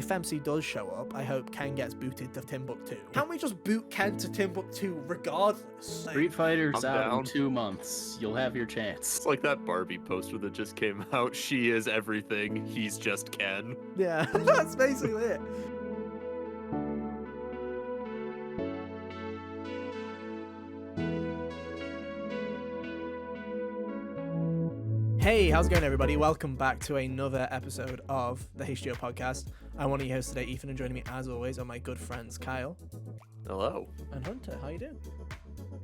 if MC does show up, I hope Ken gets booted to Timbuktu. Can't we just boot Ken to Timbuktu regardless? Street Fighter's I'm out down. in 2 months. You'll have your chance. It's like that Barbie poster that just came out. She is everything. He's just Ken. Yeah, that's basically it. Hey, how's it going, everybody? Welcome back to another episode of the HGO podcast. I'm one of your hosts today, Ethan, and joining me, as always, are my good friends Kyle Hello. and Hunter. How you doing?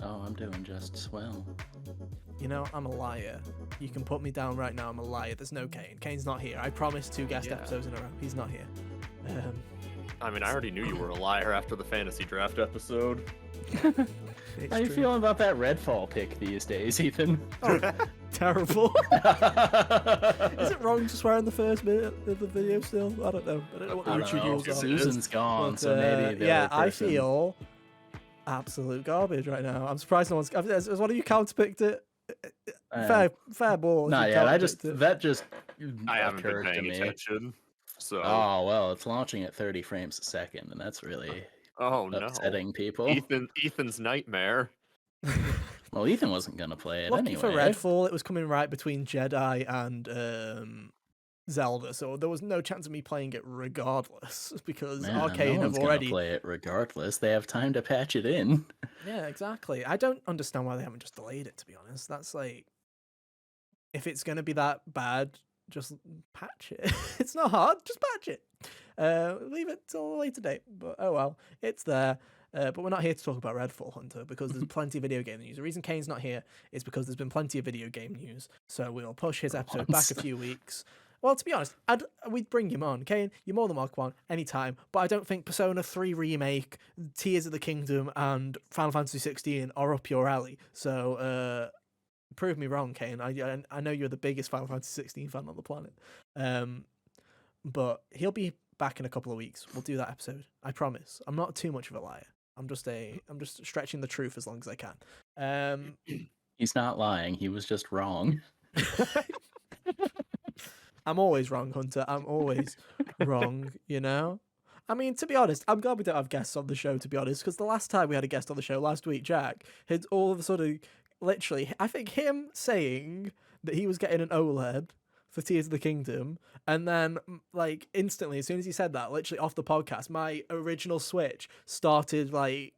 Oh, I'm doing just swell. You know, I'm a liar. You can put me down right now. I'm a liar. There's no Kane. Kane's not here. I promised 2 guest episodes in a row. He's not here. I mean, I already knew you were a liar after the fantasy draft episode. How you feeling about that Redfall pick these days, Ethan? Oh, terrible. Is it wrong to swear in the first minute of the video still? I don't know. I don't know what the YouTube rules are. Susan's gone, But, so maybe the yeah, other I person... feel absolute garbage right now. I'm surprised no one's... Has one of you counterpicked it? Fair ball. Not yet. That just I haven't been occurred to paying me. attention. So. Oh, well, it's launching at 30 frames a second, and that's really upsetting people. Ethan's nightmare. Well, Ethan wasn't going to play it Lucky anyway. for Redfall, it was coming right between Jedi and Zelda, so there was no chance of me playing it regardless, because Man, Arcane no have one's already... gonna play it regardless. They have time to patch it in. Yeah, exactly. I don't understand why they haven't just delayed it, to be honest. That's like... If it's going to be that bad, just patch it. It's not hard, just patch it. Leave it till a later date, but oh well, it's there. But we're not here to talk about Redfall, Hunter, because there's plenty of video game news. The reason Kane's not here is because there's been plenty of video game news, so we'll push his episode back a few weeks. Well, to be honest, we'd bring him on. Kane, you're more than welcome on anytime, but I don't think Persona 3 Remake, Tears of the Kingdom, and Final Fantasy 16 are up your alley. So, prove me wrong, Kane. I know you're the biggest Final Fantasy 16 fan on the planet. But he'll be back in a couple of weeks. We'll do that episode. I promise. I'm not too much of a liar. I'm just stretching the truth as long as I can. He's not lying. He was just wrong. I'm always wrong, Hunter. I'm always wrong, you know? I mean, to be honest, I'm glad we don't have guests on the show, to be honest, because the last time we had a guest on the show, last week, Jack, had all of a sudden, literally, I think him saying that he was getting an OLED for Tears of the Kingdom, and then, like, instantly, as soon as he said that, literally off the podcast, my original Switch started, like,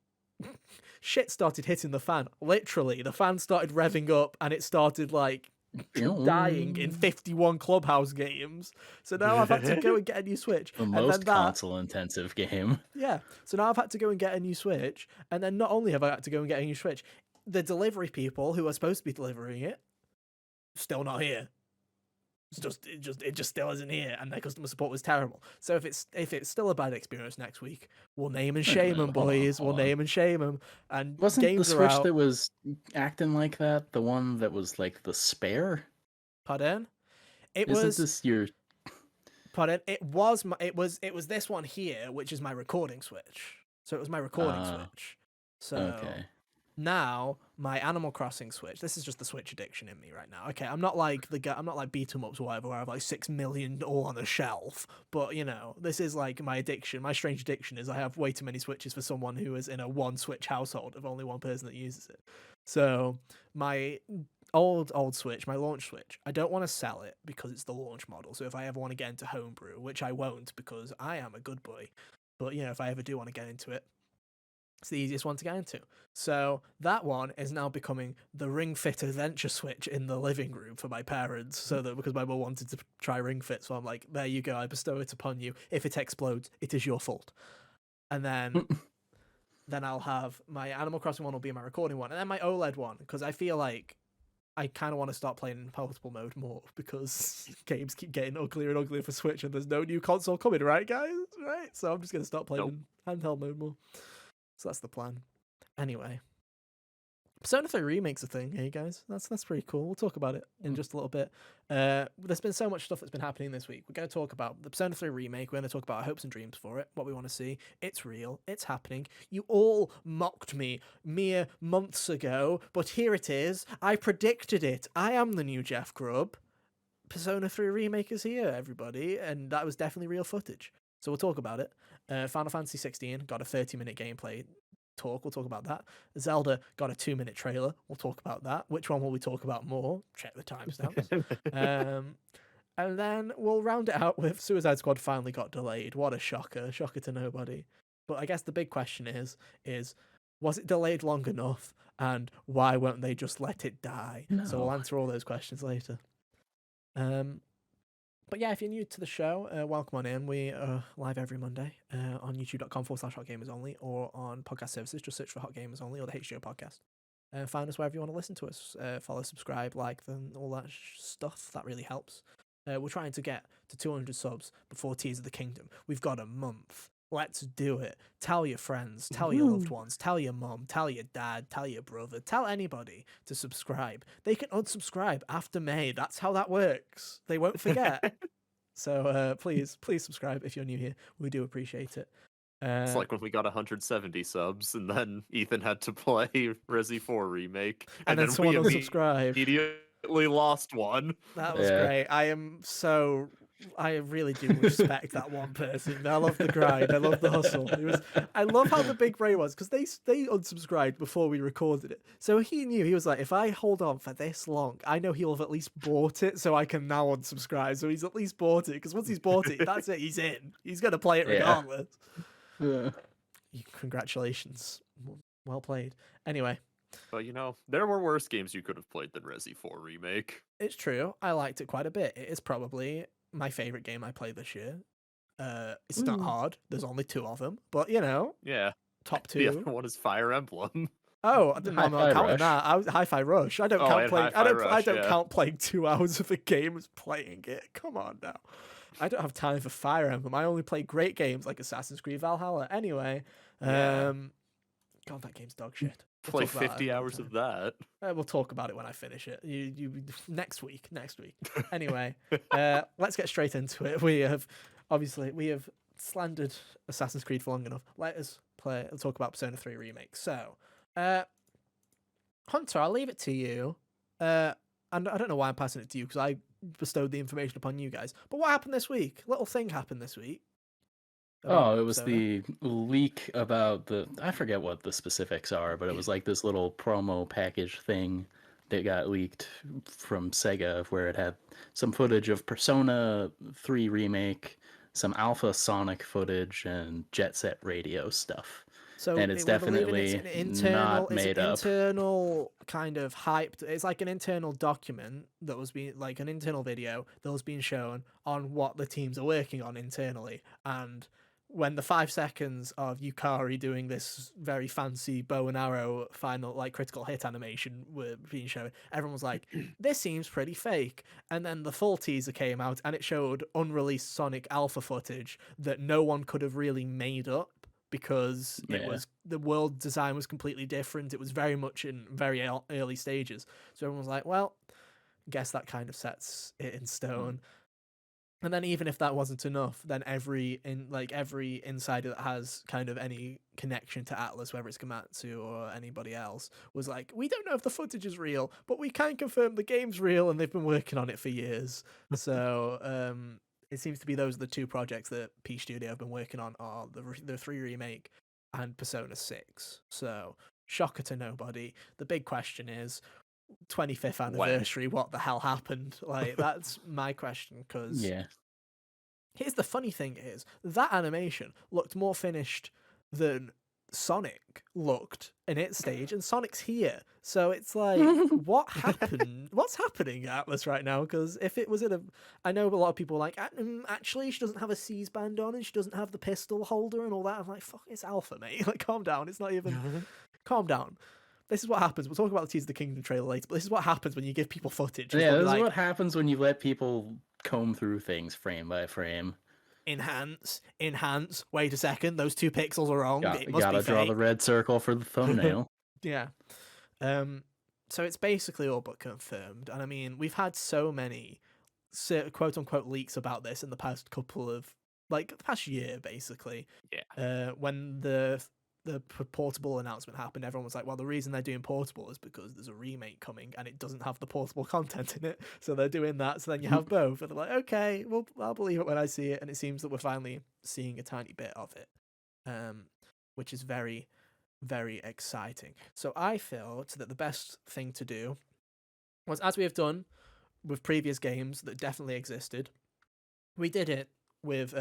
shit started hitting the fan. Literally, the fan started revving up, and it started, like, dying in 51 Clubhouse games. So now I've had to go and get a new Switch. The most console-intensive game. Yeah, so now I've had to go and get a new Switch, and then not only have I had to go and get a new Switch, the delivery people who are supposed to be delivering it, still not here. It just still isn't here, and their customer support was terrible. So if it's still a bad experience next week, we'll name and shame them, boys. We'll name and shame them. And wasn't games the Switch are out. that was acting like that the one that was like the spare? Pardon? Isn't this your? Pardon? It was this one here, which is my recording Switch. So it was my recording Switch. So okay. Now my Animal Crossing Switch. This is just the Switch addiction in me right now. Okay, I'm not like I'm not like beat 'em ups or whatever, where I have like 6 million all on a shelf. But you know, this is like my addiction. My strange addiction is I have way too many Switches for someone who is in a 1 Switch household of only one person that uses it. So my old Switch, my launch Switch, I don't want to sell it because it's the launch model. So if I ever want to get into homebrew, which I won't because I am a good boy, but you know, if I ever do want to get into it, it's the easiest one to get into. So that one is now becoming the Ring Fit Adventure Switch in the living room for my parents. So that because my mum wanted to try Ring Fit, so I'm like, there you go, I bestow it upon you. If it explodes, it is your fault. And then I'll have my Animal Crossing one will be my recording one, and then my OLED one, because I feel like I kind of want to start playing in palatable mode more because games keep getting uglier and uglier for Switch, and there's no new console coming, right, guys? Right? So I'm just gonna start playing in handheld mode more. So that's the plan. Anyway, Persona 3 Remake's a thing, hey guys. That's pretty cool. We'll talk about it in just a little bit. There's been so much stuff that's been happening this week. We're going to talk about the Persona 3 Remake. We're going to talk about our hopes and dreams for it, what we want to see. It's real. It's happening. You all mocked me mere months ago, but here it is. I predicted it. I am the new Jeff Grubb. Persona 3 Remake is here, everybody, and that was definitely real footage. So we'll talk about it. Final Fantasy 16 got a 30-minute gameplay talk. We'll talk about that. Zelda got a 2-minute trailer. We'll talk about that. Which one will we talk about more? Check the timestamps. And then we'll round it out with Suicide Squad finally got delayed. What a shocker. Shocker to nobody. But I guess the big question is was it delayed long enough? And why won't they just let it die? No. So we'll answer all those questions later. But yeah, if you're new to the show, welcome on in. We are live every Monday on youtube.com/hotgamersonly or on podcast services. Just search for Hot Gamers Only or the HGO podcast. Find us wherever you want to listen to us. Follow, subscribe, like them, all that stuff. That really helps. We're trying to get to 200 subs before Tears of the Kingdom. We've got a month. Let's do it. Tell your friends, tell your loved ones, tell your mum, tell your dad, tell your brother, tell anybody to subscribe. They can unsubscribe after May. That's how that works. They won't forget. So please subscribe if you're new here. We do appreciate it. It's like when we got 170 subs, and then Ethan had to play Resi 4 Remake, and then someone we unsubscribed. Immediately lost one. That was great. I really do respect that one person. I love the grind. I love the hustle. I love how the big brain was, because they unsubscribed before we recorded it. So he knew, he was like, if I hold on for this long, I know he'll have at least bought it, so I can now unsubscribe. So he's at least bought it, because once he's bought it, that's it. He's in. He's going to play it regardless. Yeah. Congratulations. Well played. Anyway. But there were worse games you could have played than Resi 4 Remake. It's true. I liked it quite a bit. It is probably my favorite game I played this year. It's not hard. There's only 2 of them, but yeah, top 2. The other one is Fire Emblem. Oh, I'm not counting that. I was Hi-Fi Rush. I don't count playing. I don't count playing 2 hours of a game as playing it. Come on now. I don't have time for Fire Emblem. I only play great games like Assassin's Creed Valhalla. Anyway, God, that game's dog shit. Play 50 hours of that. We'll talk about it when I finish it. You next week. Anyway, let's get straight into it. We have slandered Assassin's Creed for long enough. Let's talk about Persona 3 Remake. So, Hunter, I'll leave it to you. And I don't know why I'm passing it to you, because I bestowed the information upon you guys. But what happened this week? Little thing happened this week. It was the leak about I forget what the specifics are, but it was like this little promo package thing that got leaked from Sega, where it had some footage of Persona 3 Remake, some Alpha Sonic footage, and Jet Set Radio stuff. So and it's definitely not made up. Internal kind of hyped. It's like an internal document that was being, like an internal video that was being shown on what the teams are working on internally. And when the 5 seconds of Yukari doing this very fancy bow and arrow final, like, critical hit animation were being shown, everyone was like, this seems pretty fake. And then the full teaser came out, and it showed unreleased Sonic alpha footage that no one could have really made up, because it was, the world design was completely different. It was very much in very early stages. So everyone was like, well, guess that kind of sets it in stone. And then even if that wasn't enough, then every insider that has kind of any connection to Atlas, whether it's Komatsu or anybody else, was like, we don't know if the footage is real, but we can confirm the game's real, and they've been working on it for years. So it seems to be those are the 2 projects that P Studio have been working on, are the 3 Remake and Persona 6. So shocker to nobody. The big question is, 25th anniversary, what the hell happened? Like, that's my question, because here's the funny thing is, that animation looked more finished than Sonic looked in its stage, and Sonic's here. So it's like, what happened? What's happening at Atlas right now? Because if it was I know a lot of people are like, actually, she doesn't have a C's band on, and she doesn't have the pistol holder and all that. I'm like, fuck, it's alpha, mate. Like, calm down. It's not even... Calm down. This is what happens. We'll talk about the Tears of the Kingdom trailer later, but this is what happens when you give people footage. Yeah, this is what happens when you let people comb through things frame by frame. Enhance. Wait a second, those 2 pixels are wrong. It must gotta be draw fake. the red circle for the thumbnail. Yeah. So it's basically all but confirmed. And I mean, we've had so many quote unquote leaks about this in the past couple of, like, the past year, basically. Yeah. When the the portable announcement happened, everyone was like, well, the reason they're doing portable is because there's a remake coming and it doesn't have the portable content in it, so they're doing that. So then you have both, and they're like, okay, well, I'll believe it when I see it. And it seems that we're finally seeing a tiny bit of it, which is very, very exciting. So I felt that the best thing to do was, as we have done with previous games that definitely existed, we did it with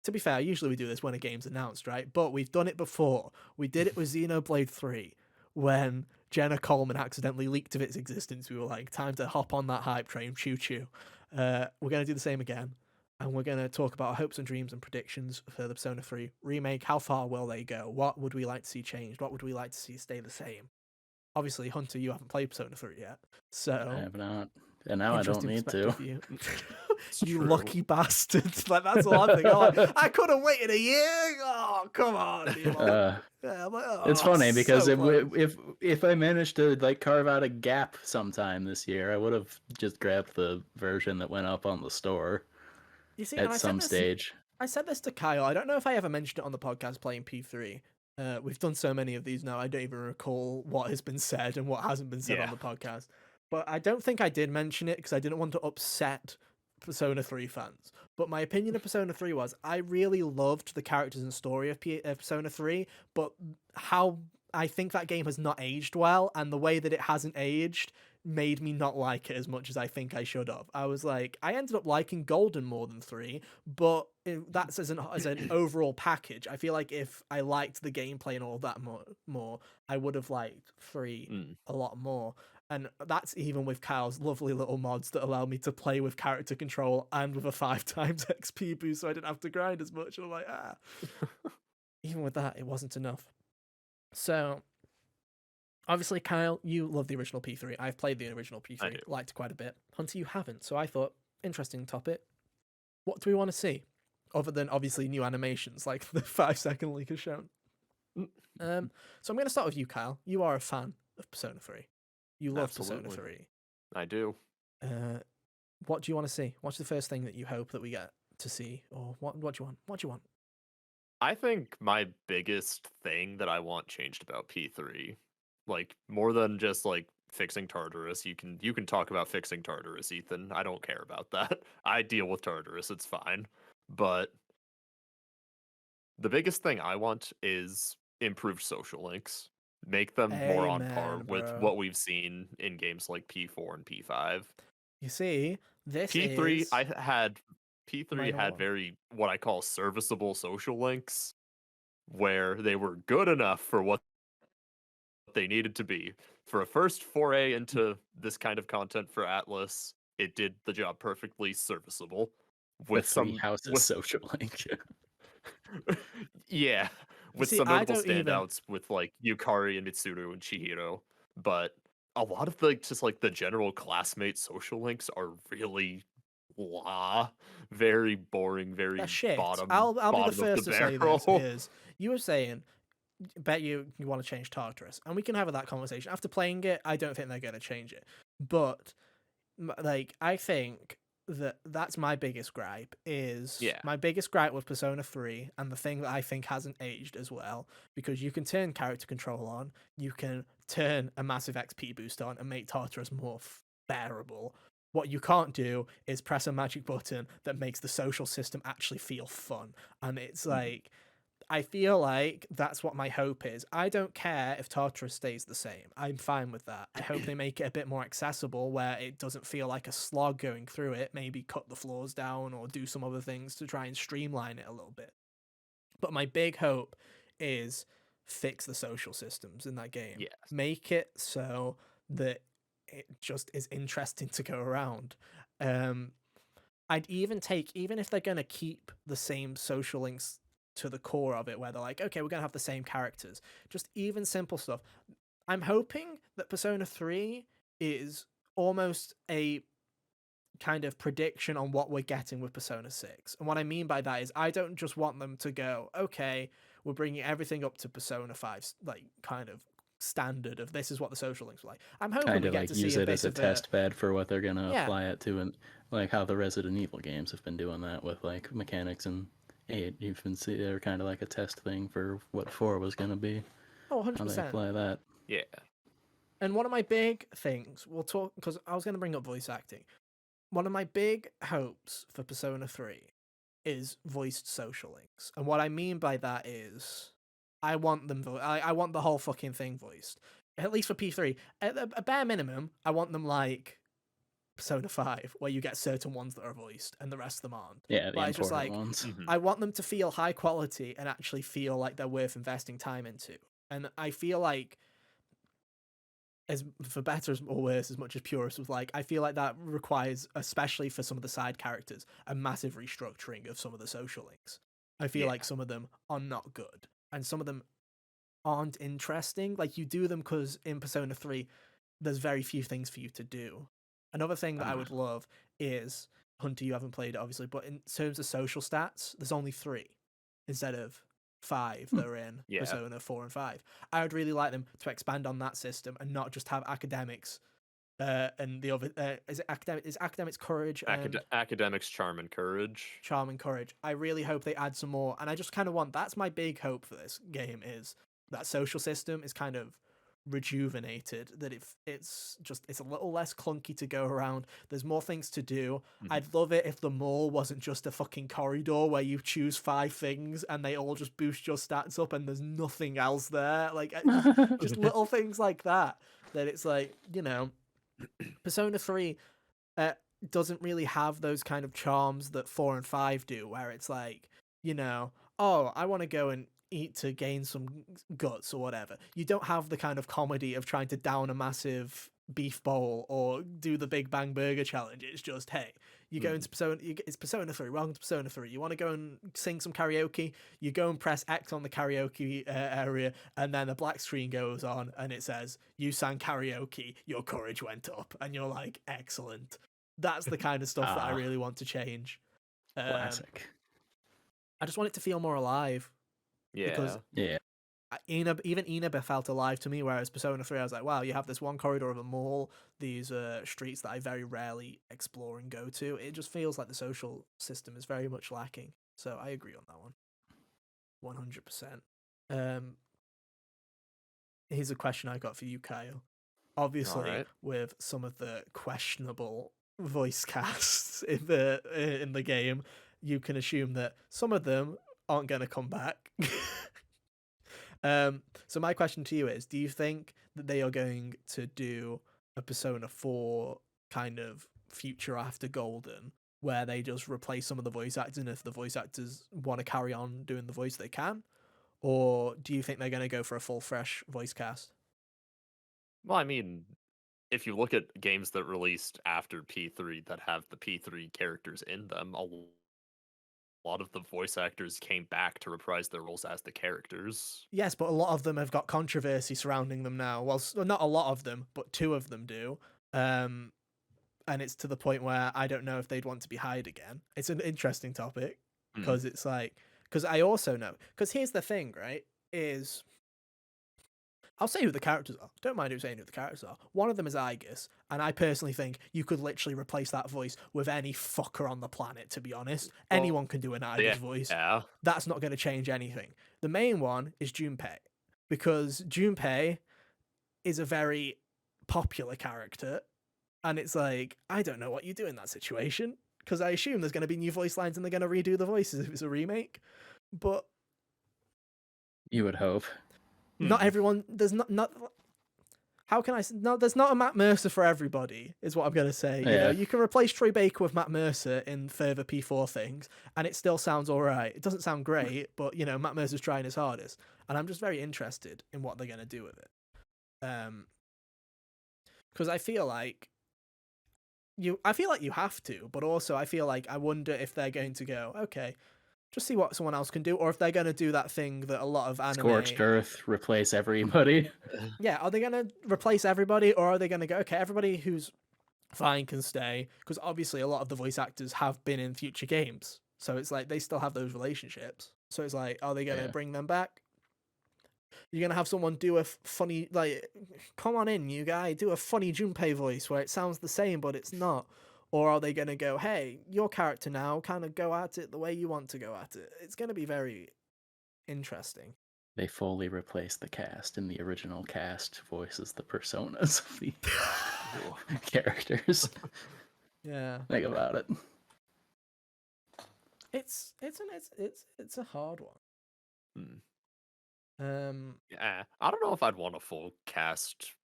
to be fair, usually we do this when a game's announced, right? But we've done it before. We did it with Xenoblade 3 when Jenna Coleman accidentally leaked of its existence. We were like, time to hop on that hype train, choo choo. We're going to do the same again. And we're going to talk about our hopes and dreams and predictions for the Persona 3 remake. How far will they go? What would we like to see changed? What would we like to see stay the same? Obviously, Hunter, you haven't played Persona 3 yet. So I have not. And now I don't interesting need perspective to. for you. It's You true. lucky bastards. Like, that's all I'm thinking. I'm like, I could have waited a year. Oh, come on. Yeah, I'm like, oh, It's funny because so close. if I managed to like carve out a gap sometime this year, I would have just grabbed the version that went up on the store You see, and at some stage. I said this to Kyle. I don't know if I ever mentioned it on the podcast playing P3. We've done so many of these now, I don't even recall what has been said and what hasn't been said on Yeah. the podcast. But I don't think I did mention it because I didn't want to upset Persona 3 fans. But my opinion of Persona 3 was, I really loved the characters and story of Persona 3, but how I think that game has not aged well, and the way that it hasn't aged made me not like it as much as I think I should have. I was like, I ended up liking Golden more than 3, but that's as an overall package. I feel like if I liked the gameplay and all that more, I would have liked 3 a lot more. And that's even with Kyle's lovely little mods that allow me to play with character control and with a 5 times XP boost, so I didn't have to grind as much. And I'm like, Even with that, it wasn't enough. So, obviously, Kyle, you love the original P3. I've played the original P3, liked it quite a bit. Hunter, you haven't. So I thought, interesting topic. What do we want to see? Other than, obviously, new animations, like the 5-second leak has shown. So I'm going to start with you, Kyle. You are a fan of Persona 3. You love Persona 3. I do. What do you want to see? What's the first thing that you hope that we get to see? Or what do you want? What do you want? I think my biggest thing that I want changed about P3, like more than just like fixing Tartarus, you can talk about fixing Tartarus, Ethan. I don't care about that. I deal with Tartarus, it's fine. But the biggest thing I want is improved social links. Make them more on par with what we've seen in games like P4 and P5. You see, this P3 is... P3 had very, what I call, serviceable social links, where they were good enough for what they needed to be. For a first foray into this kind of content for Atlas, it did the job perfectly serviceable. With Three houses social link. Yeah, with some notable standouts with like Yukari and Mitsuru and Chihiro, but a lot of the just like the general classmate social links are really very boring, very bottom. I'll be the bottom first to say this. Is you were saying, bet you want to change Tartarus, and we can have that conversation after playing it. I don't think they're going to change it, but like I think that's my biggest gripe. My biggest gripe with Persona 3, and the thing that I think hasn't aged as well, because you can turn character control on, you can turn a massive XP boost on and make Tartarus more bearable. What you can't do is press a magic button that makes the social system actually feel fun. And it's like, I feel like that's what my hope is. I don't care if Tartarus stays the same. I'm fine with that. I hope they make it a bit more accessible where it doesn't feel like a slog going through it. Maybe cut the floors down or do some other things to try and streamline it a little bit. But my big hope is fix the social systems in that game. Yes. Make it so that it just is interesting to go around. I'd even if they're going to keep the same social links to the core of it, where they're like, okay, we're going to have the same characters, just even simple stuff. I'm hoping that Persona 3 is almost a kind of prediction on what we're getting with Persona 6. And what I mean by that is I don't just want them to go, okay, we're bringing everything up to Persona 5, like kind of standard of this is what the social links are like. I'm hoping kind we of get like to see use a it bit as a of test bed for what they're gonna apply it to, and like how the Resident Evil games have been doing that with like mechanics and 8, you can see they're kind of like a test thing for what 4 was going to be, Oh, how they 100%. apply that. Yeah. And one of my big things, we'll talk, because I was going to bring up voice acting. One of my big hopes for Persona 3 is voiced social links. And what I mean by that is I want them I want the whole fucking thing voiced. At least for P3. At a bare minimum, I want them like Persona 5, where you get certain ones that are voiced and the rest of them aren't. Yeah, the But it's just important like ones. Mhm. I want them to feel high quality and actually feel like they're worth investing time into. And I feel like, as for better or worse, as much as Purist was like, I feel like that requires, especially for some of the side characters, a massive restructuring of some of the social links. I feel Yeah. like some of them are not good, and some of them aren't interesting. Like, you do them because in Persona 3, there's very few things for you to do. Another thing that I would love is, Hunter, you haven't played it obviously, but in terms of social stats, there's only 3 instead of 5 that are in Yeah. Persona 4 and 5. I would really like them to expand on that system and not just have academics and the other is it academic, is academics courage and Academics, charm, and courage. charm and courage. I really hope they add some more, and I just kind of want, that's my big hope for this game, is that social system is kind of rejuvenated, that it's a little less clunky to go around. There's more things to do. I'd love it if the mall wasn't just a fucking corridor where you choose 5 things and they all just boost your stats up and there's nothing else there. Like, just little things like that, that it's like, you know, Persona 3 doesn't really have those kind of charms that 4 and 5 do, where it's like, you know, oh, I want to go and eat to gain some guts or whatever. You don't have the kind of comedy of trying to down a massive beef bowl or do the Big Bang Burger challenge. It's just, hey, you go into Persona, it's Persona 3, welcome to Persona 3. You want to go and sing some karaoke, you go and press X on the karaoke area, and then a black screen goes on and it says, you sang karaoke, your courage went up. And you're like, excellent. That's the kind of stuff that I really want to change. Classic. I just want it to feel more alive. Because Yeah. even Eneba felt alive to me, whereas Persona 3, I was like, wow, you have this one corridor of a mall, these streets that I very rarely explore and go to. It just feels like the social system is very much lacking. So I agree on that one. 100%. Here's a question I got for you, Kyle. Obviously, Alright. with some of the questionable voice casts in the game, you can assume that some of them aren't going to come back. So my question to you is, do you think that they are going to do a Persona 4 kind of future after Golden, where they just replace some of the voice actors, and if the voice actors want to carry on doing the voice, they can? Or do you think they're going to go for a full fresh voice cast? Well, I mean, if you look at games that released after P3 that have the P3 characters in them, a lot of the voice actors came back to reprise their roles as the characters. Yes, but a lot of them have got controversy surrounding them now. Well, not a lot of them, but 2 of them do. And it's to the point where I don't know if they'd want to be hired again. It's an interesting topic because it's like, because I also know, because here's the thing, right? Is I'll say who the characters are. Don't mind who saying who the characters are. One of them is Aegis, and I personally think you could literally replace that voice with any fucker on the planet, to be honest. Well, Anyone can do an Aegis voice. Yeah. That's not going to change anything. The main one is Junpei, because Junpei is a very popular character, and it's like, I don't know what you do in that situation, because I assume there's going to be new voice lines and they're going to redo the voices if it's a remake. But You would hope. not everyone, there's not how can I say, no, there's not a Matt Mercer for everybody, is what I'm going to say. You know, you can replace Troy Baker with Matt Mercer in further P4 things, and it still sounds all right. It doesn't sound great, but, you know, Matt Mercer's trying his hardest. And I'm just very interested in what they're going to do with it. Because I feel like you have to, but also I feel like I wonder if they're going to go, okay, just see what someone else can do, or if they're going to do that thing that a lot of anime... Scorched Earth, replace everybody. Yeah, are they going to replace everybody, or are they going to go, okay, everybody who's fine can stay? Because obviously a lot of the voice actors have been in future games, so it's like they still have those relationships. So it's like, are they going to bring them back? You're going to have someone do a funny, like, come on in, you guy, do a funny Junpei voice where it sounds the same, but it's not. Or are they going to go, hey, your character now, kind of go at it the way you want to go at it? It's going to be very interesting. They fully replaced the cast, and the original cast voices the personas of the characters. Yeah. Think about it. It's a hard one. Yeah, I don't know if I'd want a full cast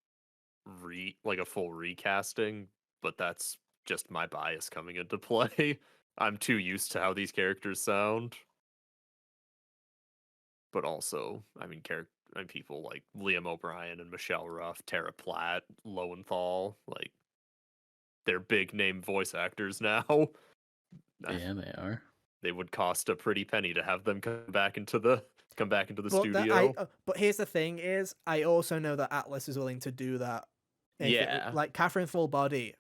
like a full recasting, but that's just my bias coming into play. I'm too used to how these characters sound. But also, I mean, people like Liam O'Brien and Michelle Ruff, Tara Platt, Lowenthal, like they're big name voice actors now. Yeah, they are. They would cost a pretty penny to have them come back into the studio. But here's the thing: is I also know that Atlas is willing to do that. Yeah, Like Catherine Full Body,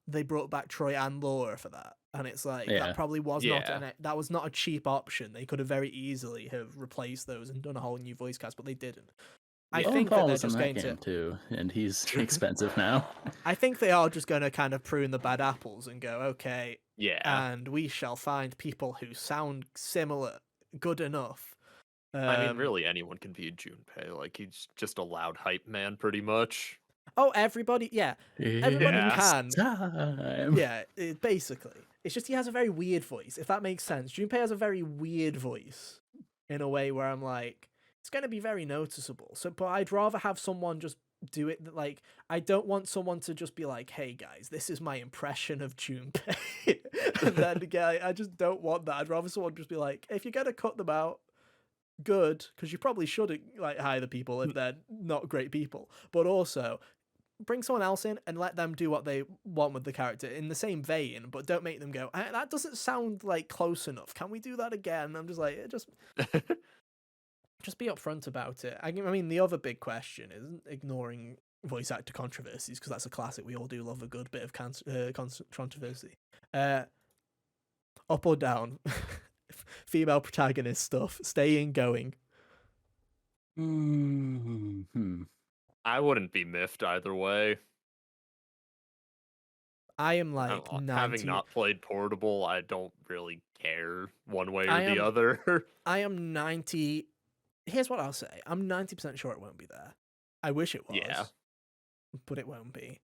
they brought back Troy and Laura for that, and it's like that probably was that was not a cheap option. They could have very easily have replaced those and done a whole new voice cast, but they didn't. I think that they're just going to too, and he's expensive now. I think they are just going to kind of prune the bad apples and go, okay, yeah, and we shall find people who sound similar good enough. I mean, really, anyone can be a Junpei. Like, he's just a loud hype man, pretty much. Oh, everybody, yeah, everybody can. Time. Yeah, basically, it's just he has a very weird voice. If that makes sense, Junpei has a very weird voice in a way where I'm like, it's going to be very noticeable. So, but I'd rather have someone just do it. Like, I don't want someone to just be like, "Hey guys, this is my impression of Junpei," and then again, I just don't want that. I'd rather someone just be like, "If you're gonna cut them out, good, because you probably shouldn't like hire the people if they're not great people, but also." Bring someone else in and let them do what they want with the character in the same vein, but don't make them go, that doesn't sound like close enough. Can we do that again? I'm just like, just be upfront about it. I mean, the other big question is ignoring voice actor controversies, because that's a classic. We all do love a good bit of controversy. Up or down? Female protagonist stuff. Staying, going. I wouldn't be miffed either way. I am like 90... Having not played Portable, I don't really care one way or the other. I am 90... Here's what I'll say. I'm 90% sure it won't be there. I wish it was. Yeah. But it won't be.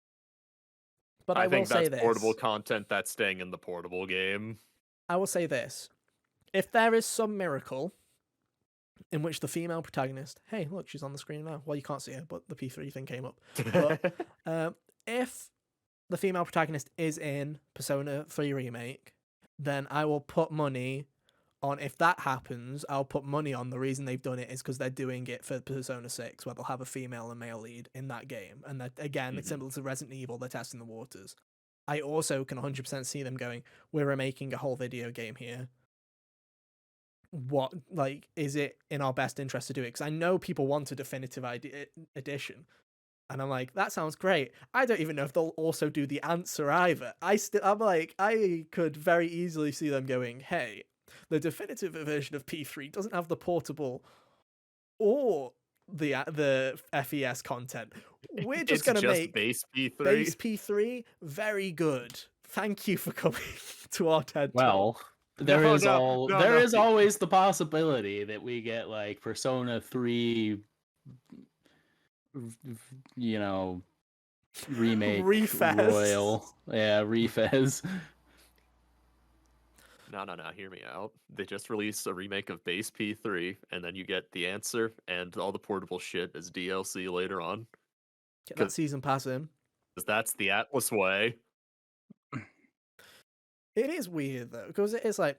But I will think that's say this. Portable content that's staying in the Portable game. I will say this. If there is some miracle in which the female protagonist, hey, look, she's on the screen now. Well, you can't see her, but the P3 thing came up. But if the female protagonist is in Persona 3 Remake, then I will put money on, if that happens, I'll put money on the reason they've done it is because they're doing it for Persona 6, where they'll have a female and male lead in that game. And that, again, it's similar to Resident Evil, they're testing the waters. I also can 100% see them going, we're making a whole video game here. What, like, is it in our best interest to do it? Because I know people want a definitive edition, and I'm like, that sounds great. I don't even know if they'll also do the answer either. I'm like, I could very easily see them going, hey, the definitive version of P3 doesn't have the portable or the FES content. We're just going to make base P3. Base P3 very good. Thank you for coming to our TED Talk. There is always the possibility that we get like Persona 3, you know, remake Royal. Yeah, Refez. No, hear me out. They just released a remake of Base P3, and then you get the answer and all the portable shit as DLC later on. Get that season pass in. Because that's the Atlas way. It is weird though, because it's like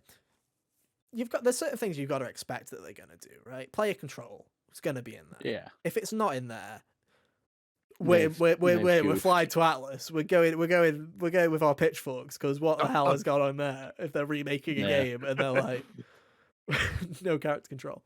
there's certain things you've got to expect that they're gonna do, right? Player control is gonna be in there. Yeah. If it's not in there, we're flying to Atlas. We're going with our pitchforks, because what the hell has gone on there if they're remaking a game and they're like no character control?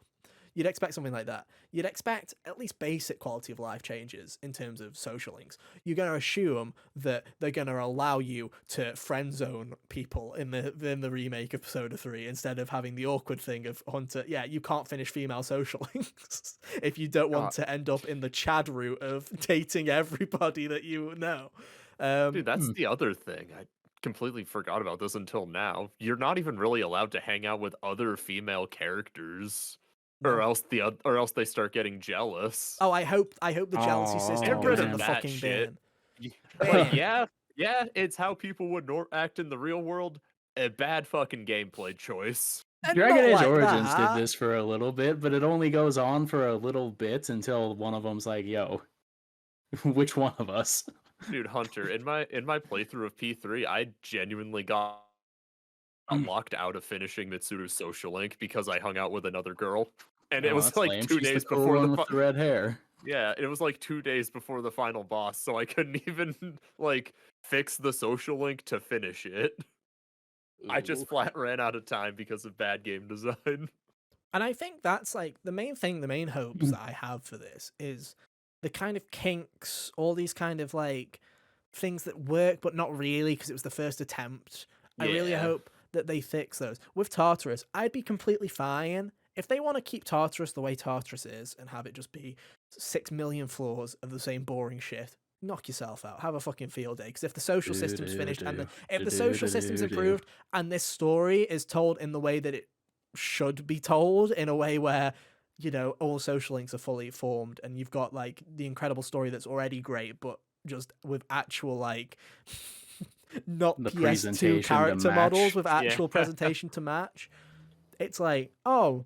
You'd expect something like that. You'd expect at least basic quality of life changes in terms of social links. You're going to assume that they're going to allow you to friend zone people in the remake of Persona 3 instead of having the awkward thing of Hunter. Yeah, you can't finish female social links if you don't want to end up in the Chad route of dating everybody that you know. Dude, that's the other thing. completely forgot about this until now. You're not even really allowed to hang out with other female characters, or No. or else they start getting jealous. Oh, I hope the jealousy system Oh Get rid goes in of the man. that fucking shit. bin. Like, Bin. yeah, it's how people would act in the real world. A bad fucking gameplay choice. And Dragon not Age like Origins did that. this for a little bit, but it only goes on for a little bit until one of them's like, "Yo, which one of us?" Dude, Hunter, in my playthrough of P3, I genuinely got locked out of finishing Mitsuru's social link because I hung out with another girl. And it Oh, was that's like lame. 2 She's the days cool before one with the red hair. yeah, it was like 2 days before the final boss, so I couldn't even like fix the social link to finish it. I Ooh. just flat ran out of time because of bad game design. And I think that's like the main thing, the main hopes that I have for this is the kind of kinks, all these kind of like things that work but not really because it was the first attempt. I really Yeah. hope that they fix those. With Tartarus, I'd be completely fine if they want to keep Tartarus the way Tartarus is and have it just be 6 million floors of the same boring shit. Knock yourself out. Have a fucking field day. Because if the social system's finished and if the social system's improved and this story is told in the way that it should be told, in a way where all social links are fully formed and you've got like the incredible story that's already great, but just with actual like not The PS2 presentation to character models match. with Yeah. actual presentation to match. It's like, oh,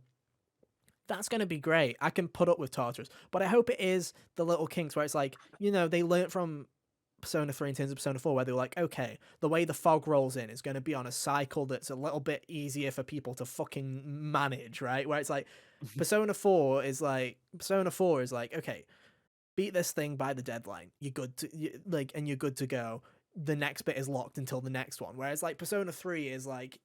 that's going to be great. I can put up with Tartarus. But I hope it is the little kinks where it's like, they learnt from Persona 3 in terms of Persona 4, where they were like, okay, the way the fog rolls in is going to be on a cycle that's a little bit easier for people to fucking manage, right? Where it's like, Persona 4 is like, okay, beat this thing by the deadline. You're good to, and you're good to go. The next bit is locked until the next one. Whereas like Persona 3 is like,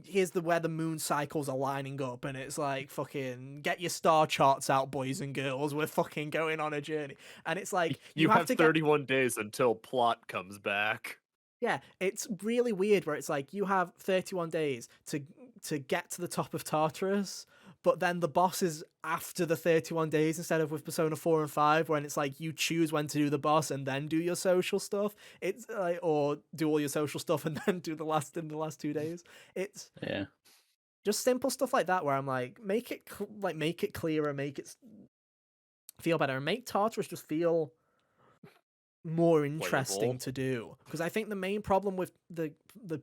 here's where the moon cycles are lining up, and it's like, fucking get your star charts out, boys and girls. We're fucking going on a journey. And it's like You have have to get 31 days until plot comes back. yeah, it's really weird where it's like you have 31 days to get to the top of Tartarus, but then the boss is after the 31 days instead of with Persona 4 and 5 when it's like you choose when to do the boss and then do your social stuff. It's like, or do all your social stuff and then do the last 2 days. It's Yeah. just simple stuff like that where I'm like, make it clearer, make it feel better, and make Tartarus just feel more interesting Playable. to do, because I think the main problem with the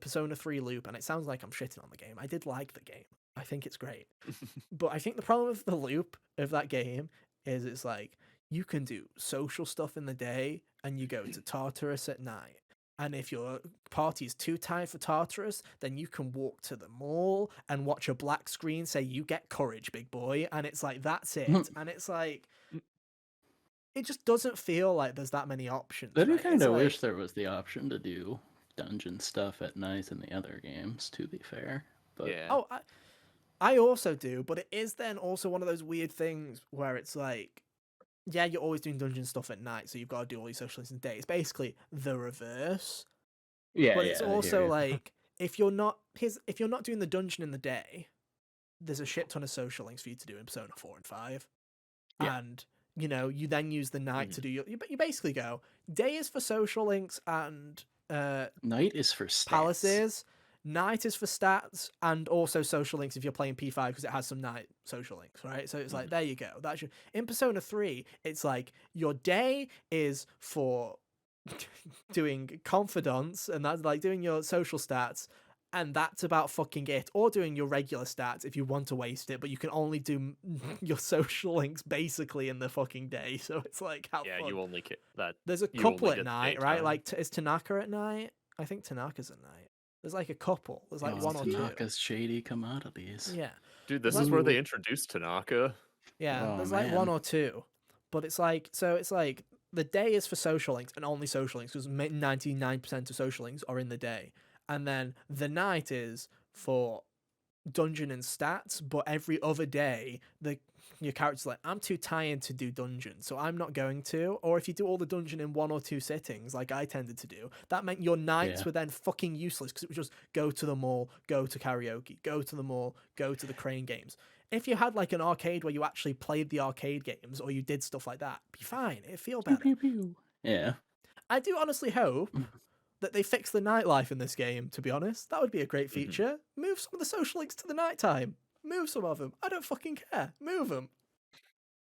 Persona 3 loop, and it sounds like I'm shitting on the game, I did like the game, I think it's great, but I think the problem with the loop of that game is it's like you can do social stuff in the day and you go to Tartarus at night, and if your party's too tired for Tartarus, then you can walk to the mall and watch a black screen say you get courage, big boy, and it's like that's it. And it's like it just doesn't feel like there's that many options. I do Right? kind It's of like, wish there was the option to do dungeon stuff at night in the other games, to be fair. But Yeah. oh, I also do, but it is then also one of those weird things where it's like, yeah, you're always doing dungeon stuff at night, so you've got to do all your social links in the day. It's basically the reverse, yeah, but it's I hear also you. like if you're not doing the dungeon in the day, there's a shit ton of social links for you to do in Persona 4 and 5. Yeah. And you then use the night to do you basically go, day is for social links and Night is for stats. palaces, night is for stats and also social links if you're playing P5 because it has some night social links, right? So it's like, there you go. That's in Persona 3, it's like your day is for doing confidants, and that's like doing your social stats, and that's about fucking it, or doing your regular stats if you want to waste it, but you can only do your social links basically in the fucking day. So it's like, how Yeah, fun. you only get that. There's a you couple only at get night, right? daytime. Like is Tanaka at night? I think Tanaka's at night. There's like a couple. There's like one or two. Tanaka's shady commodities. Yeah. Dude, this Like- is where they introduced Tanaka. Yeah, Oh, there's like one man. or two. But it's like, so it's like the day is for social links and only social links, because 99% of social links are in the day. And then the night is for dungeon and stats, but every other day your character's like, I'm too tired to do dungeon, so I'm not going to. Or if you do all the dungeon in 1 or 2 sittings, like I tended to do, that meant your nights Yeah. were then fucking useless, because it was just go to the mall, go to karaoke, go to the mall, go to the crane games. If you had like an arcade where you actually played the arcade games or you did stuff like that, be fine, it'd feel better. Pew, pew, pew. Yeah. I do honestly hope that they fix the nightlife in this game, to be honest. That would be a great Mhm. feature. Move some of the social links to the nighttime. Move some of them. I don't fucking care. Move them.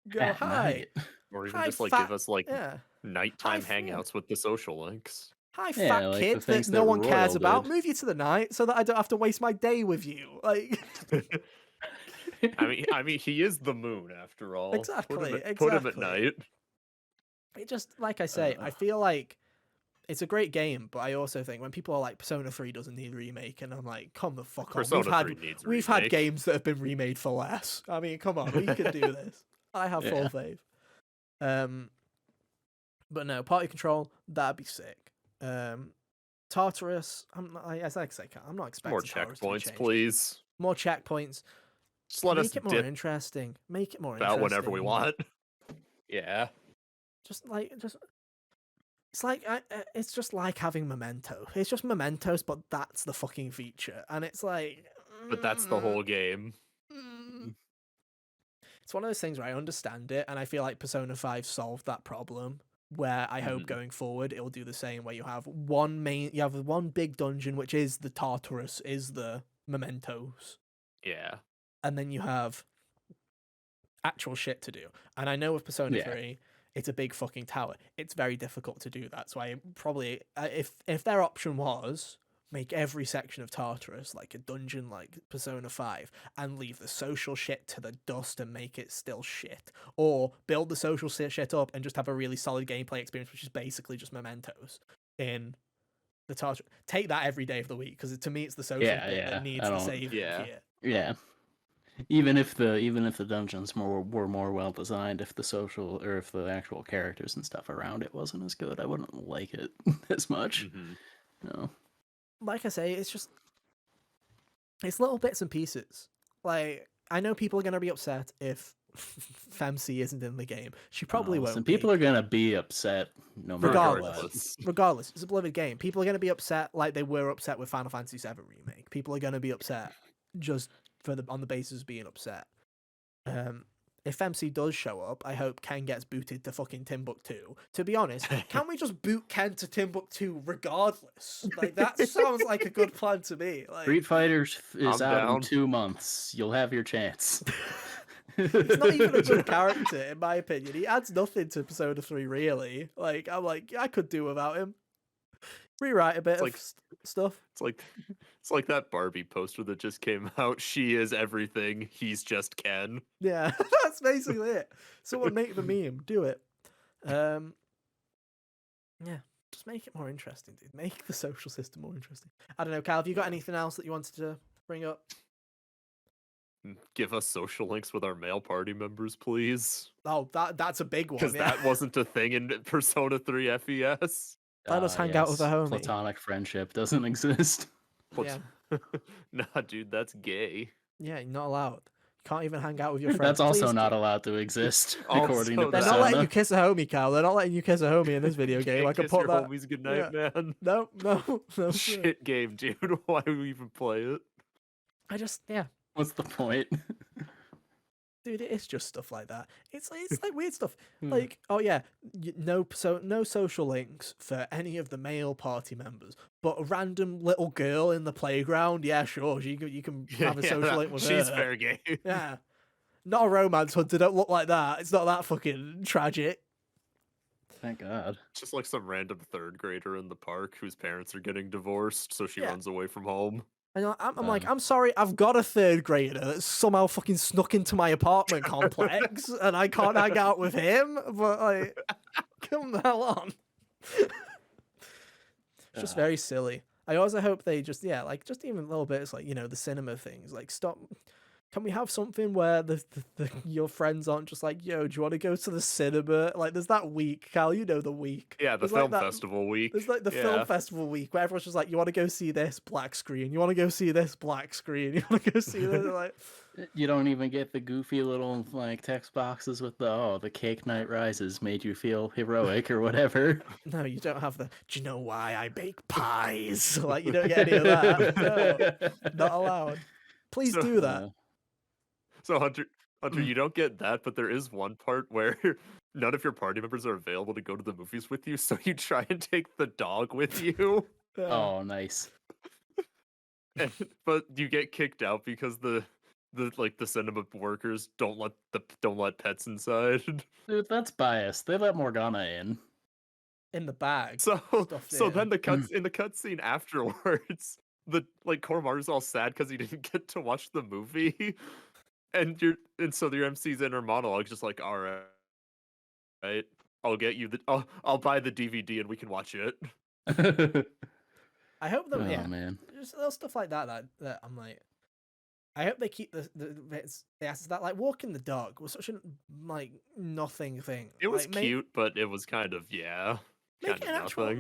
Go, At hi. night. Or even Hi, just like give fat. us like Yeah. nighttime Yeah. hangouts with the social links. Hi, Yeah, fat like the kid that things no that one cares Royal about. did. Move you to the night so that I don't have to waste my day with you. Like, I mean, he is the moon after all. exactly. Put him at night. It just, like I say, Uh, I feel like it's a great game, but I also think when people are like Persona 3 doesn't need a remake, and I'm like, come the fuck on. Persona 3 needs a We've had remake. games that have been remade for less. I mean, come on, we can do this. I have full Yeah. faith. But no, party control, that'd be sick. Tartarus, I'm not, as I say, I'm not expecting More Tartarus to be checkpoints, changed. please. More checkpoints. Just let us Make it more dip interesting. Make it more out interesting. whenever we want. Yeah. Just it's like it's just like having Memento. It's just Mementos, but that's the fucking feature, and it's like. But that's the whole game. It's one of those things where I understand it, and I feel like Persona 5 solved that problem. Where I hope Mhm. going forward it'll do the same. Where you have one big dungeon, which is the Tartarus, is the Mementos, Yeah. and then you have actual shit to do. And I know with Persona Yeah. 3, it's a big fucking tower. It's very difficult to do that. So I probably, if their option was make every section of Tartarus like a dungeon like Persona 5 and leave the social shit to the dust and make it still shit, or build the social shit up and just have a really solid gameplay experience, which is basically just Mementos in the Tartarus. Take that every day of the week, because to me it's the social Yeah, bit yeah, that needs I the don't- saving Yeah. here. Yeah. Even if the dungeons were more well designed, if the social or if the actual characters and stuff around it wasn't as good, I wouldn't like it as much. Mhm. No. Like I say, it's little bits and pieces. Like, I know people are going to be upset if Femc isn't in the game. She probably won't Listen, be. people are gonna be upset no matter Regardless. what. Regardless, it's a beloved game. People are going to be upset like they were upset with Final Fantasy VII Remake. People are going to be upset just on the basis of being upset. If Femc does show up, I hope Ken gets booted to fucking Timbuktu. To be honest, can we just boot Ken to Timbuktu regardless? Like, that sounds like a good plan to me. Like, Street Fighter is I'm out down. in 2 months. You'll have your chance. he's not even a good character, in my opinion. He adds nothing to Persona 3, really. Like, I'm like, I could do without him. Rewrite a bit It's of like- stuff. It's like that Barbie poster that just came out. She is everything. He's just Ken. Yeah, that's basically it. Someone make the meme. Do it. Yeah, just make it more interesting, dude. Make the social system more interesting. I don't know, Cal, have you got anything else that you wanted to bring up? Give us social links with our male party members, please. Oh, that's a big one. Because Yeah. that wasn't a thing in Persona 3 FES. Let us hang out with a homie. Platonic friendship doesn't exist. Yeah. Nah, dude, that's gay. Yeah, you're not allowed. You can't even hang out with your friends. That's also Please not do. allowed to exist, Also according to that. They're Persona. not letting you kiss a homie, Cal. They're not letting you kiss a homie in this video game. I Can't can kiss put your that. homies goodnight, man. No. Shit game, dude. Why do we even play it? Yeah. What's the point? Dude, it's just stuff like that. It's like weird stuff. Like, oh yeah, no social links for any of the male party members, but a random little girl in the playground. Yeah, sure, you can have a social link with her. She's fair game. Yeah, not a romance hunter. Don't look like that. It's not that fucking tragic. Thank God. Just like some random third grader in the park whose parents are getting divorced, so she Yeah. runs away from home. And I'm like, I'm sorry, I've got a third grader that somehow fucking snuck into my apartment complex, and I can't hang out with him. But like, come the hell on. It's just very silly. I also hope they just just even little bits like the cinema things. Like, stop. Can we have something where your friends aren't just like, yo, do you want to go to the cinema? Like, there's that week, Cal, the week. Yeah, the There's like film that- festival week. There's like the film festival week where everyone's just like, you want to go see this black screen? You want to go see this black screen? You want to go see this? Like, You don't even get the goofy little like text boxes with the cake night rises made you feel heroic or whatever. no, you don't have the. Do you know why I bake pies? Like, you don't get any of that. No, not allowed. Please So- do that. So Hunter, Hunter, you don't get that, but there is one part where none of your party members are available to go to the movies with you, so you try and take the dog with you, Oh, nice. but you get kicked out because the cinema workers don't let pets inside. Dude, that's biased. They let Morgana in. In the bag. So Stuffed so in. then in the cutscene afterwards, the Cormar's all sad because he didn't get to watch the movie, and so your MC's inner monologue just like, all right, I'll get you I'll buy the DVD and we can watch it. I hope that Oh man. just little stuff like that I'm like, I hope they keep the asses that like walking the dog was such a like nothing thing. It was like, cute, but it was kind of Make kind it of an actual, nothing.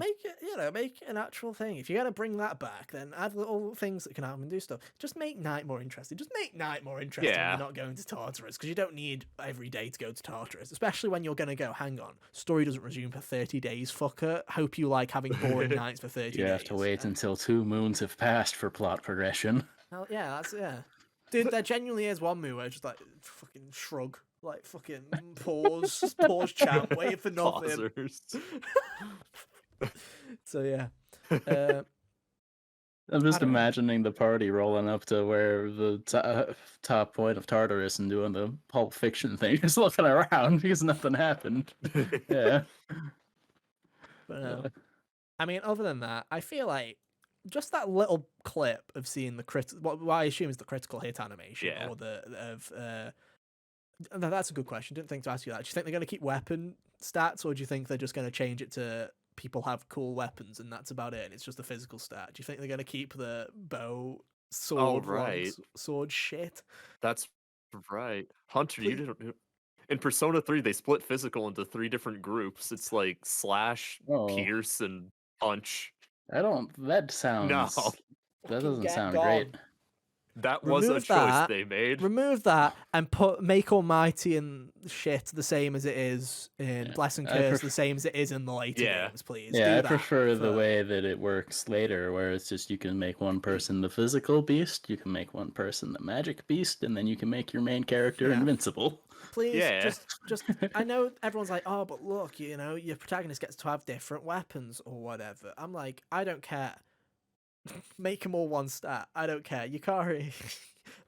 make it an actual thing. If you're gonna bring that back, then add little things that can happen and do stuff. Just make night more interesting. Just make night more interesting when Yeah. you're not going to Tartarus, because you don't need every day to go to Tartarus, especially when you're gonna go. Hang on, story doesn't resume for 30 days. Fucker. Hope you like having boring nights for 30 days. You have to wait until 2 moons have passed for plot progression. Hell, yeah, dude. There genuinely is one move where it's just like fucking shrug. Like fucking pause chant, wait for nothing. Pausers. So yeah, I'm just I don't know. imagining the party rolling up to where the top point of Tartarus and doing the Pulp Fiction thing, just looking around because nothing happened. Yeah. But no. I mean, other than that, I feel like just that little clip of seeing the what I assume is the critical hit animation, Yeah. or that's a good question. Didn't think to ask you that. Do you think they're going to keep weapon stats, or do you think they're just going to change it to people have cool weapons and that's about it, and it's just a physical stat? Do you think they're going to keep the bow, sword, right. sword shit? That's right. Hunter, you didn't. In Persona 3, they split physical into 3 different groups. It's like slash, pierce, and punch. That sounds. That doesn't sound great. That was a choice they made. Remove that and make Almighty and shit the same as it is in Bless and Curse, the same as it is in the later games, please. Yeah, I prefer the way that it works later, where it's just you can make one person the physical beast, you can make one person the magic beast, and then you can make your main character invincible. Please, just I know everyone's like, oh, but look, you know, your protagonist gets to have different weapons or whatever. I'm like, I don't care. Make them all one stat. I don't care. Yukari,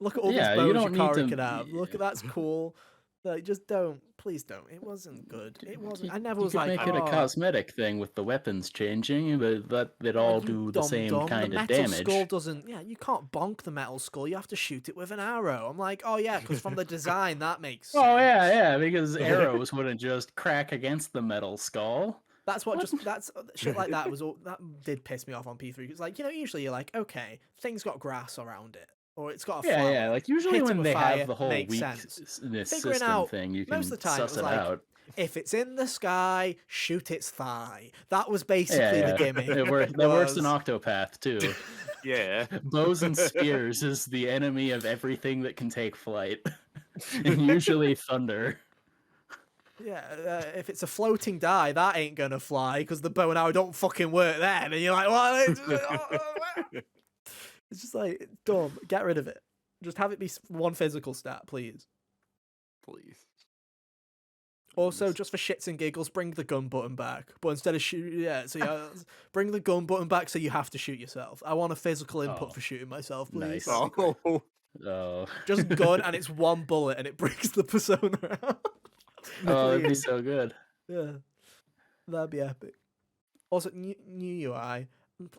look at all these bows Yukari can have. Look at that's cool. Like, just don't. Please don't. It wasn't good. It wasn't. I never was like, make it a cosmetic thing with the weapons changing, but they'd all do the same kind of damage. The metal skull doesn't. Yeah, you can't bonk the metal skull. You have to shoot it with an arrow. I'm like, oh yeah, because from the design that makes sense. Oh yeah, because arrows wouldn't just crack against the metal skull. That's that's shit like that was all that did piss me off on P3. It's like, you know, usually you're like, okay, thing's got grass around it, or it's got a flower. Yeah, like usually when they have the whole weakness system thing, you can most of the time suss it like, out. If it's in the sky, shoot its thigh. That was basically the gimmick. That works in Octopath too. Yeah. Bows and spears is the enemy of everything that can take flight, and usually thunder. Yeah, if it's a floating die, that ain't gonna fly because the bow and arrow don't fucking work then. And you're like, what? It's just like, dumb. Get rid of it. Just have it be one physical stat, please. Please. Also, just for shits and giggles, bring the gun button back. But instead of bring the gun button back so you have to shoot yourself. I want a physical input for shooting myself, please. Nice. Oh. Just gun and it's one bullet and it breaks the persona out. Oh, that'd be so good. Yeah, that'd be epic. Also, new UI.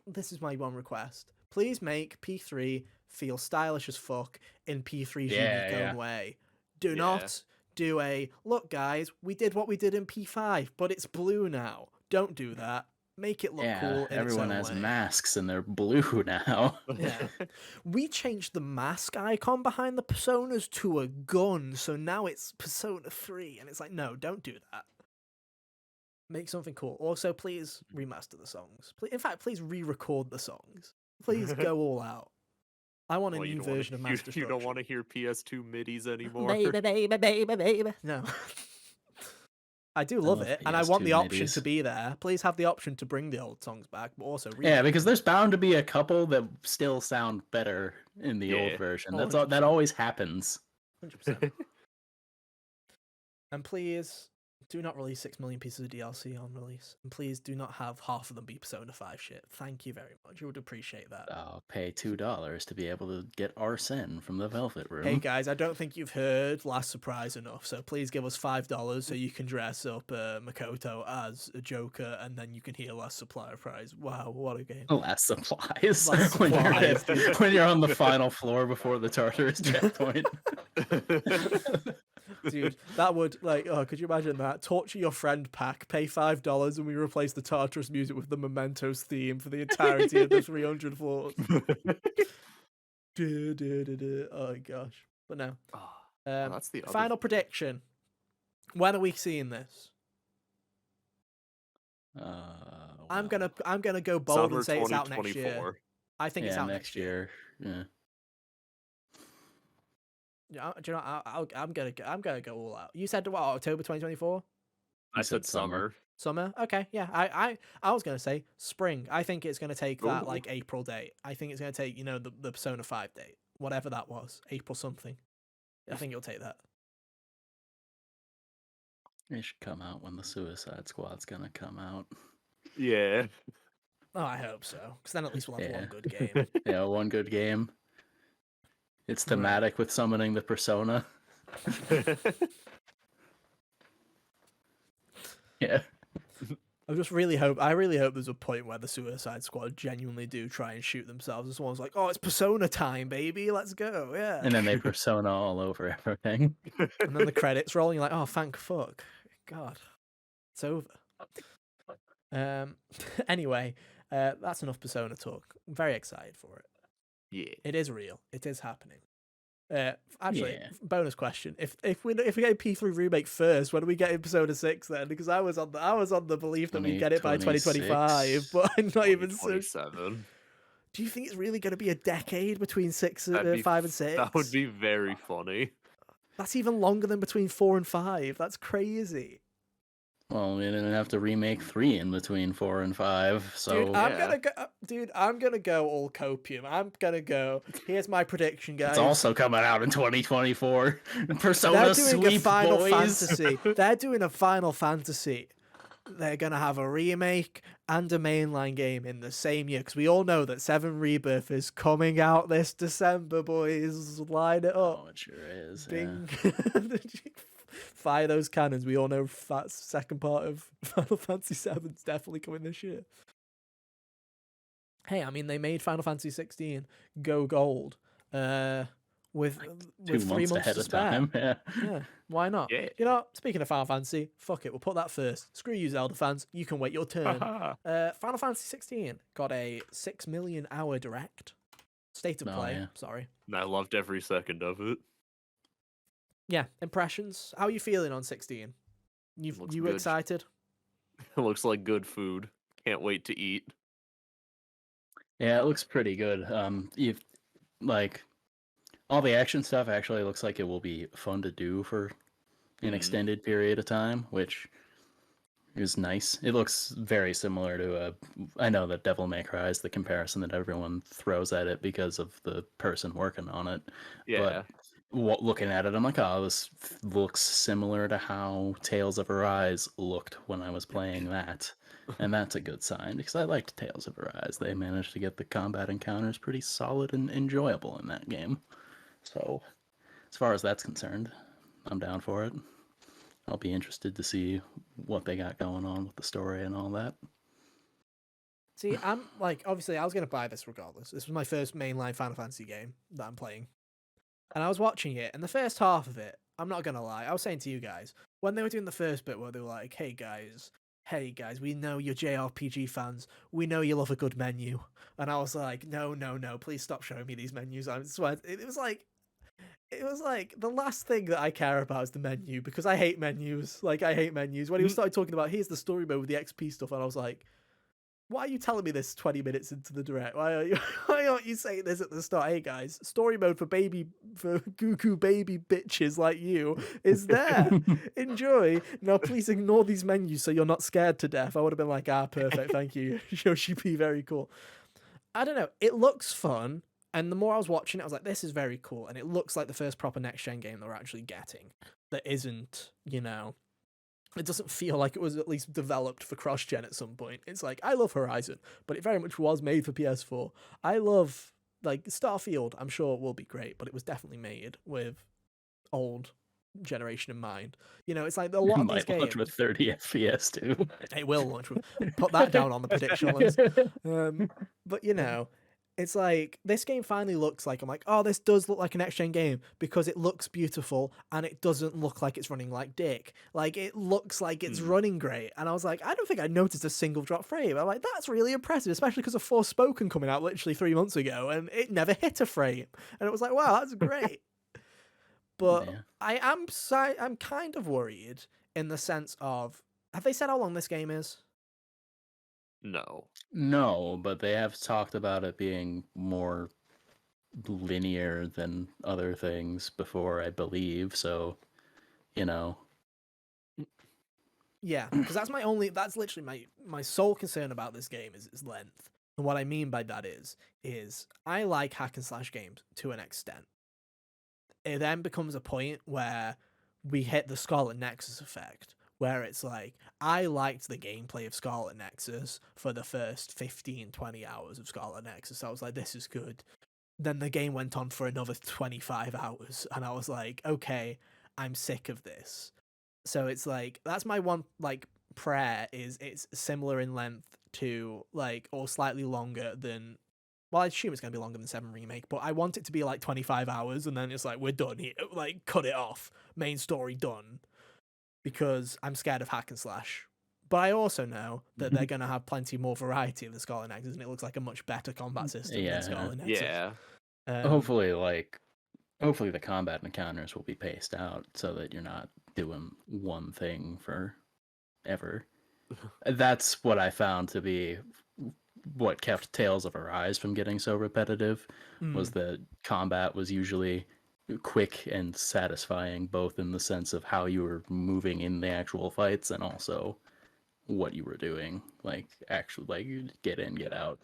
This is my one request. Please make P3 feel stylish as fuck in P3's unique own way. Do not do a, look guys, we did what we did in P5, but it's blue now. Don't do that. Make it look cool in everyone its has own way. masks and they're blue now. Yeah. We changed the mask icon behind the personas to a gun, so now it's Persona 3, and it's like, no, don't do that. Make something cool. Also, please remaster the songs. In fact, please re-record the songs. Please go all out. I want a new version of Master Destruction. You don't want to hear PS2 midis anymore. Baby. No. I do love it, and I want the option to be there. Please have the option to bring the old songs back, but also because there's bound to be a couple that still sound better in the old version. That always happens. 100%. And please do not release 6 million pieces of DLC on release. And please do not have half of them be Persona 5 shit. Thank you very much. I would appreciate that. I'll pay $2 to be able to get Arsene from the Velvet Room. Hey guys, I don't think you've heard Last Surprise enough, so please give us $5 so you can dress up Makoto as a Joker, and then you can hear Last Surprise. Wow, what a game! Last supplies. Last when, supplies. when you're on the final floor before the Tartarus checkpoint. Dude, that would, like, oh, could you imagine that? Torture your friend pack, pay $5, and we replace the Tartarus music with the Mementos theme for the entirety of the 300 floors. Oh my gosh. But no. That's the other final thing. prediction. When are we seeing this? I'm gonna go bold Summer and say it's out next year. 2024. I think it's out next year. Yeah. Yeah, do you know? I'm gonna go all out. You said what? October 2024. I said summer. Summer. Okay. Yeah. I was gonna say spring. I think it's gonna take that like April date. I think it's gonna take the Persona 5 date, whatever that was, April something. I think it'll take that. It should come out when the Suicide Squad's gonna come out. Yeah. Oh, I hope so. Because then at least we'll have one good game. Yeah, one good game. It's thematic with summoning the persona. Yeah. I really hope there's a point where the Suicide Squad genuinely do try and shoot themselves. And someone's like, "Oh, it's Persona time, baby, let's go!" Yeah. And then they persona all over everything. And then the credits roll, and you're like, "Oh, thank fuck, God, it's over." Anyway, that's enough Persona talk. I'm very excited for it. Yeah, it is real. It is happening. Actually, Yeah. bonus question: if we get a P3 remake first, when do we get in Persona 6 then? Because I was on the belief that we get it by 2025, but I'm not even so. 2027. Do you think it's really going to be a decade between 5 and 6? That would be very funny. That's even longer than between 4 and 5. That's crazy. Well, we didn't have to remake 3 in between 4 and 5, so... I'm gonna go all copium. I'm gonna go, here's my prediction, guys. It's also coming out in 2024. Persona They're doing Sweep, a Final boys. Fantasy. They're doing a Final Fantasy. They're gonna have a remake and a mainline game in the same year, because we all know that 7 Rebirth is coming out this December, boys. Line it up. Oh, it sure is. Bing. Yeah. Fire those cannons. We all know that second part of Final Fantasy VII is definitely coming this year. Hey, I mean, they made Final Fantasy 16 go gold with 2 3 months months ahead to of spare. time. Yeah. Yeah, why not? Yeah. You know, speaking of Final Fantasy, fuck it, we'll put that first. Screw you, Zelda fans. You can wait your turn. Final Fantasy 16 got a 6 million hour direct. State of play, yeah. sorry. And I loved every second of it. Yeah, impressions. How are you feeling on 16? You good. excited? It looks like good food. Can't wait to eat. Yeah, it looks pretty good. You've like all the action stuff actually looks like it will be fun to do for an extended period of time, which is nice. It looks very similar to I know that Devil May Cry is the comparison that everyone throws at it because of the person working on it. Yeah. But looking at it, I'm like, oh, this looks similar to how Tales of Arise looked when I was playing that. And that's a good sign, because I liked Tales of Arise. They managed to get the combat encounters pretty solid and enjoyable in that game. So, as far as that's concerned, I'm down for it. I'll be interested to see what they got going on with the story and all that. See, I'm like, obviously, I was going to buy this regardless. This was my first mainline Final Fantasy game that I'm playing. And I was watching it, and the first half of it, I'm not going to lie, I was saying to you guys, when they were doing the first bit where they were like, hey guys, we know you're JRPG fans, we know you love a good menu. And I was like, no, please stop showing me these menus. I swear, it was like, the last thing that I care about is the menu, because I hate menus. Like, I hate menus. When he started talking about, here's the story mode with the XP stuff, and I was like, why are you telling me this 20 minutes into the direct? Why aren't you saying this at the start? Hey guys, story mode for Goku baby bitches like you is there. Enjoy. Now please ignore these menus so you're not scared to death. I would have been like, perfect, thank you. Yoshi P, very cool. I don't know. It looks fun. And the more I was watching it, I was like, this is very cool. And it looks like the first proper next-gen game that we're actually getting. That isn't, it doesn't feel like it was at least developed for cross-gen at some point. It's like, I love Horizon, but it very much was made for PS4. I love, Starfield, I'm sure will be great, but it was definitely made with old generation in mind. It's like a lot of these Might launch games. with 30 FPS too. It will launch with. Put that down on the prediction list. But it's like this game finally looks like I'm like, oh, this does look like an next gen game because it looks beautiful and it doesn't look like it's running like dick. Like it looks like it's running great. And I was like, I don't think I noticed a single drop frame. I'm like, that's really impressive, especially because of Forspoken coming out literally 3 months ago and it never hit a frame. And it was like, wow, that's great. But Yeah. I'm kind of worried in the sense of, have they said how long this game is? No, but they have talked about it being more linear than other things before, I believe. So, Yeah, because that's literally my sole concern about this game is its length. And what I mean by that is I like hack and slash games to an extent. It then becomes a point where we hit the Scarlet Nexus effect, where it's like, I liked the gameplay of Scarlet Nexus for the first 15, 20 hours of Scarlet Nexus. I was like, this is good. Then the game went on for another 25 hours, and I was like, okay, I'm sick of this. So it's like, that's my one, prayer is it's similar in length to, or slightly longer than, well, I assume it's going to be longer than 7 Remake, but I want it to be 25 hours, and then it's like, we're done here. Cut it off. Main story done. Because I'm scared of hack and slash. But I also know that they're going to have plenty more variety of the Scarlet Nexus, and it looks like a much better combat system than Scarlet Nexus. Yeah. Hopefully the combat encounters will be paced out so that you're not doing one thing forever. That's what I found to be what kept Tales of Arise from getting so repetitive, was that combat was usually quick and satisfying, both in the sense of how you were moving in the actual fights and also what you were doing. You get in, get out,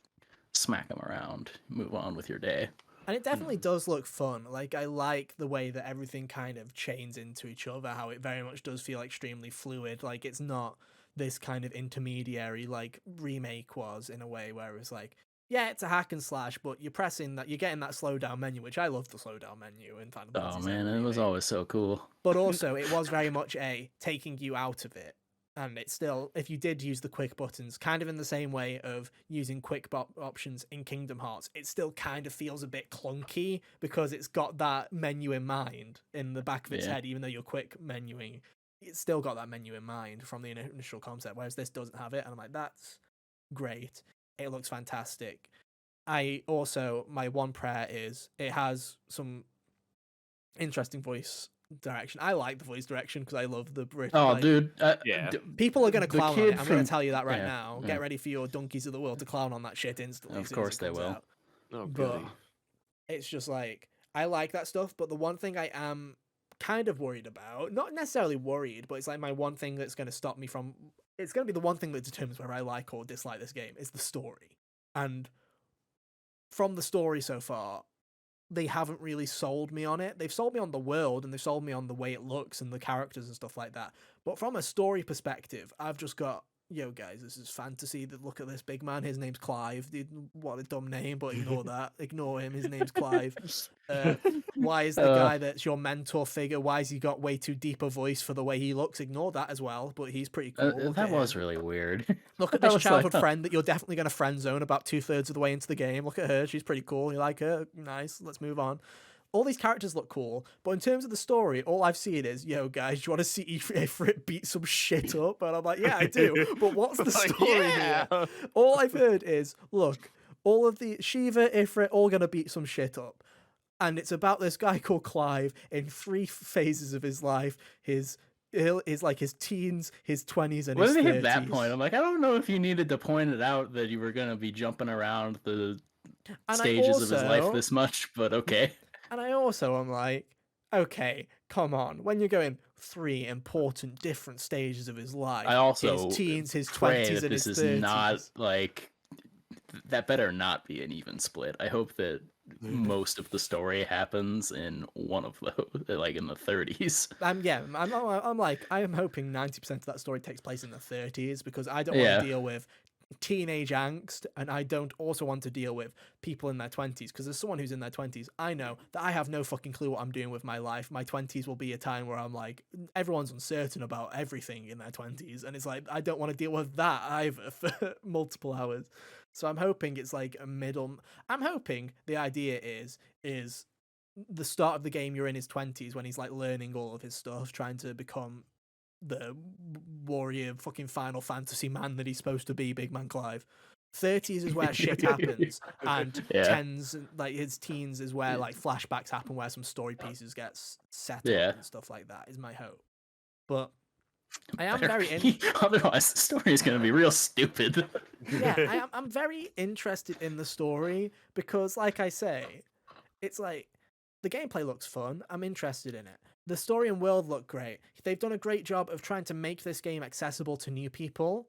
smack them around, move on with your day. And it definitely does look fun. I like the way that everything kind of chains into each other, how it very much does feel extremely fluid. It's not this kind of intermediary like Remake was, in a way where it was like, yeah, it's a hack and slash, but you're getting that slow down menu, which I love the slow down menu in Final Fantasy VII Man, it was always so cool. But also, it was very much taking you out of it. And it's still, if you did use the quick buttons, kind of in the same way of using quick options in Kingdom Hearts, it still kind of feels a bit clunky because it's got that menu in mind in the back of its head, even though you're quick menuing. It's still got that menu in mind from the initial concept, whereas this doesn't have it. And I'm like, that's great. It looks fantastic. My one prayer is it has some interesting voice direction. I like the voice direction because I love the British. Dude. People are going to clown on it. I'm going to tell you that right Yeah, now. yeah. Get ready for your donkeys of the world to clown on that shit instantly. Of course they will. But it's just I like that stuff. But the one thing I am kind of worried about, not necessarily worried, but it's my one thing that's going to stop me from, it's going to be the one thing that determines whether I like or dislike this game, is the story. And from the story so far, they haven't really sold me on it. They've sold me on the world and they've sold me on the way it looks and the characters and stuff like that. But from a story perspective, I've just got, yo guys, this is fantasy. Look at this big man. His name's Clive. What a dumb name, but ignore that. Ignore him. His name's Clive. Why is the guy that's your mentor figure, why has he got way too deep a voice for the way he looks? Ignore that as well, but he's pretty cool. That was really weird. Look at this childhood friend that you're definitely going to friend zone about 2/3 of the way into the game. Look at her. She's pretty cool. You like her? Nice. Let's move on. All these characters look cool, but in terms of the story, all I've seen is, yo, guys, do you want to see Ifrit beat some shit up? And I'm like, yeah, I do. But what's the story here? All I've heard is, look, all of the Shiva, Ifrit, all going to beat some shit up. And it's about this guy called Clive in 3 phases of his life. His teens, his 20s, and his 30s. When they hit that point, I'm like, I don't know if you needed to point it out that you were going to be jumping around the stages of his life this much, but okay. And I'm like, okay, come on. When you're going 3 important different stages of his life, I also his teens, his pray 20s, that and this his is 30s. not that better not be an even split. I hope that most of the story happens in one of those, like in the 30s. I am hoping 90% of that story takes place in the 30s because I don't want Yeah. to deal with teenage angst, and I don't also want to deal with people in their 20s, because as someone who's in their 20s, I know that I have no fucking clue what I'm doing with my life. My 20s will be a time where I'm like, everyone's uncertain about everything in their 20s, and it's like, I don't want to deal with that either for multiple hours. So I'm hoping it's like a middle. I'm hoping the idea is the start of the game, you're in his 20s when he's like learning all of his stuff, trying to become the warrior fucking Final Fantasy man that he's supposed to be, Big Man Clive. 30s is where shit happens, and Yeah. tens, like his teens, is where like flashbacks happen, where some story pieces get set Yeah. up and stuff like that. Is my hope. But I am Better very be, otherwise the story is going to be real stupid. I'm very interested in the story because, like I say, it's like the gameplay looks fun. I'm interested in it. The story and world look great. They've done a great job of trying to make this game accessible to new people.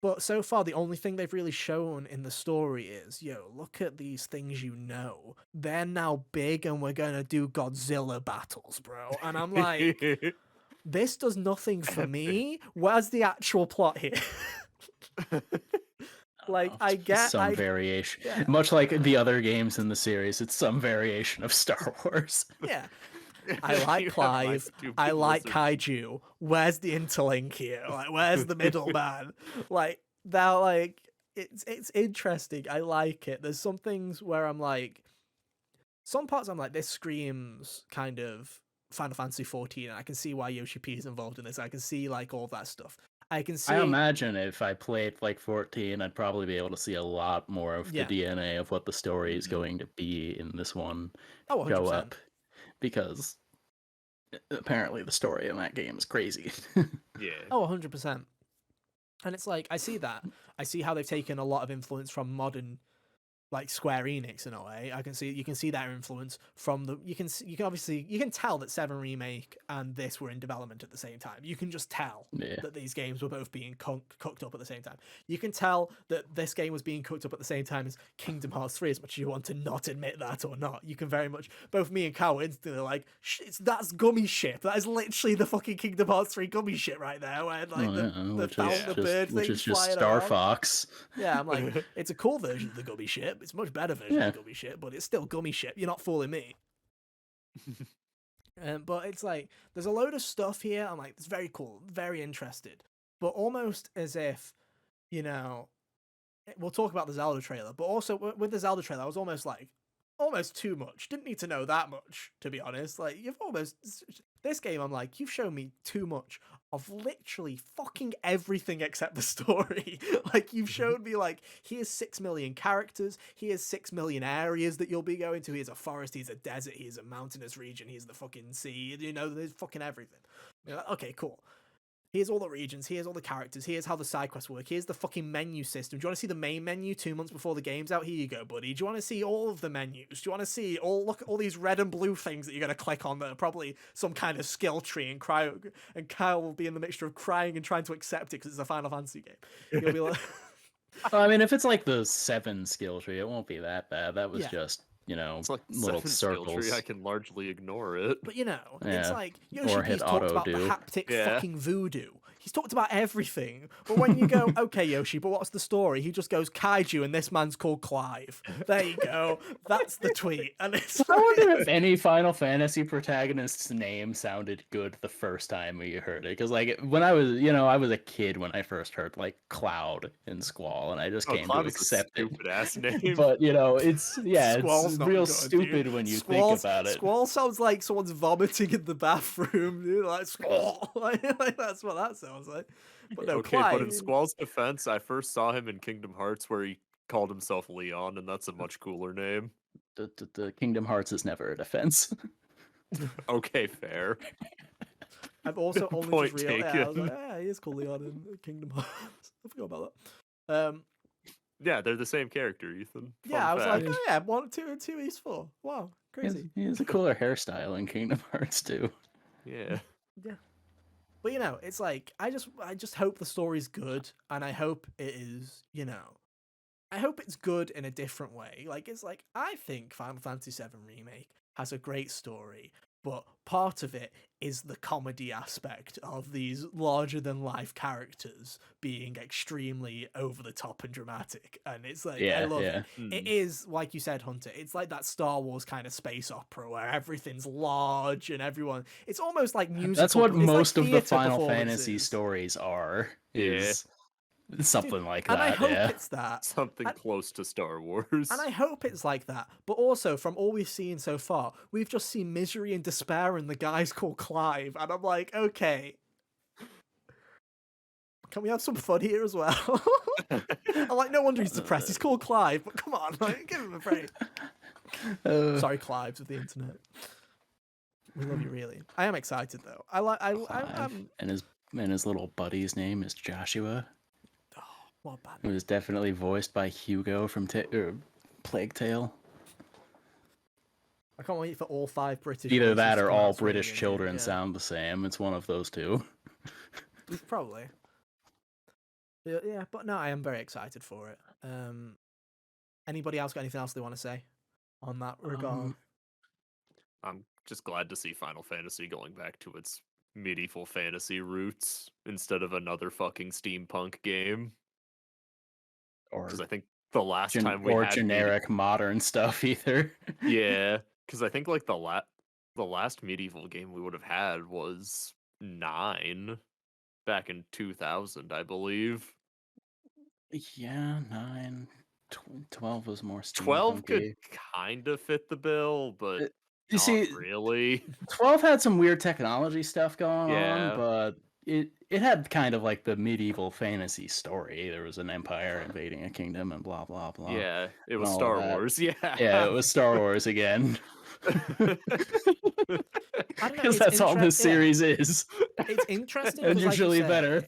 But so far, the only thing they've really shown in the story is, yo, look at these things you know. They're now big and we're going to do Godzilla battles, bro. And I'm like, this does nothing for me. Where's the actual plot here? Like, I get some variation, yeah. much like the other games in the series. It's some variation of Star Wars. Yeah. I like Clive. I like Kaiju. Where's the interlink here? Like, where's the middleman? Like, that, like, it's interesting. I like it. There's some things where I'm like, some parts I'm like, this screams kind of Final Fantasy 14, and I can see why Yoshi P is involved in this. I can see like all that stuff. I can see. I imagine if I played like 14, I'd probably be able to see a lot more of the DNA of what the story is going to be in this one show up, because apparently the story in that game is crazy. Yeah. Oh, 100%. And it's like, I see that. I see how they've taken a lot of influence from modern, like, Square Enix in a way. You can see that influence from you can tell that 7 Remake and this were in development at the same time. You can just tell that these games were both being cooked up at the same time. You can tell that this game was being cooked up at the same time as Kingdom Hearts 3, as much as you want to not admit that or not. You can very much, both me and Cal were instantly like, that's gummy ship. That is literally the fucking Kingdom Hearts 3 gummy ship right there, where like the bird which things is just flying Star around. Fox. Yeah, I'm like, it's a cool version of the gummy ship. It's a much better version of the gummy ship, but it's still gummy ship. You're not fooling me. But it's like, there's a load of stuff here. I'm like, it's very cool, very interested. But almost as if, you know, we'll talk about the Zelda trailer, but also with the Zelda trailer, I was almost like, almost too much. Didn't need to know that much, to be honest. Like, this game, I'm like, you've shown me too much of literally fucking everything except the story. Like, you've showed me, like, here's 6 million characters, here's 6 million areas that you'll be going to, here's a forest, here's a desert, here's a mountainous region, here's the fucking sea, you know, there's fucking everything. You're like, okay, cool. Here's all the regions, here's all the characters, here's how the side quests work, here's the fucking menu system. Do you want to see the main menu 2 months before the game's out? Here you go, buddy. Do you want to see all of the menus? Do you want to see look at all these red and blue things that you're going to click on that are probably some kind of skill tree, and Kyle will be in the mixture of crying and trying to accept it because it's a Final Fantasy game. He'll be like... Well, I mean, if it's like the 7 skill tree, it won't be that bad. That was just, you know, it's like little 7 circles. Skill tree, I can largely ignore it. But you know, it's like Yoshi P's hit talked about the haptic fucking voodoo. He's talked about everything. But when you go, okay, Yoshi, but what's the story? He just goes, Kaiju, and this man's called Clive. There you go. That's the tweet. And it's I wonder if any Final Fantasy protagonist's name sounded good the first time we heard it. Because, like, when I was, I was a kid when I first heard, like, Cloud in Squall, and I just came to accept it. Stupid-ass name. But, it's Squall's it's real good, stupid when you think about it. Squall sounds like someone's vomiting in the bathroom, dude. Like, Squall. like, that's what that sounds like. But no, okay, Clive, but in Squall's defense, I first saw him in Kingdom Hearts where he called himself Leon, and that's a much cooler name. The Kingdom Hearts is never a defense. Okay, fair. I've also only Point just realized, taken. I was like, he is called Leon in Kingdom Hearts. I forgot about that. Yeah, they're the same character, Ethan. Yeah, I was like, oh yeah, 1, 2, and 2 is 4. Wow, crazy. He has a cooler hairstyle in Kingdom Hearts too. Yeah. Yeah. But it's like, I just hope the story's good, and I hope it is, I hope it's good in a different way. Like, it's like, I think Final Fantasy VII Remake has a great story, but part of it is the comedy aspect of these larger than life characters being extremely over the top and dramatic. And it's like, I love it. It is, like you said, Hunter, it's like that Star Wars kind of space opera where everything's large and everyone, it's almost like musical. That's what most like of the Final Fantasy stories are, is something like that. And I hope it's that. Something close to Star Wars. And I hope it's like that. But also, from all we've seen so far, we've just seen misery and despair in the guys called Clive. And I'm like, okay. Can we have some fun here as well? I'm like, no wonder he's depressed. He's called Clive, but come on, like, give him a break. Sorry, Clives of the internet. We love you, really. I am excited though. I'm and his little buddy's name is Joshua. What bad? It was definitely voiced by Hugo from Plague Tale. I can't wait for all 5 British. Either that or all British children sound the same. It's one of those two. Probably. Yeah, but no, I am very excited for it. Anybody else got anything else they want to say on that regard? I'm just glad to see Final Fantasy going back to its medieval fantasy roots instead of another fucking steampunk game. Because I think the last time we had generic modern stuff either. Yeah, because I think like the last medieval game we would have had was 9 back in 2000, I believe. Yeah, 9. 12 was more steampunk. 12 could kind of fit the bill, but you see, really. 12 had some weird technology stuff going on, but it had kind of like the medieval fantasy story. There was an empire invading a kingdom and blah blah blah. Yeah, it was Star Wars. Yeah, it was Star Wars again. Because that's all this series is. It's interesting. And usually better.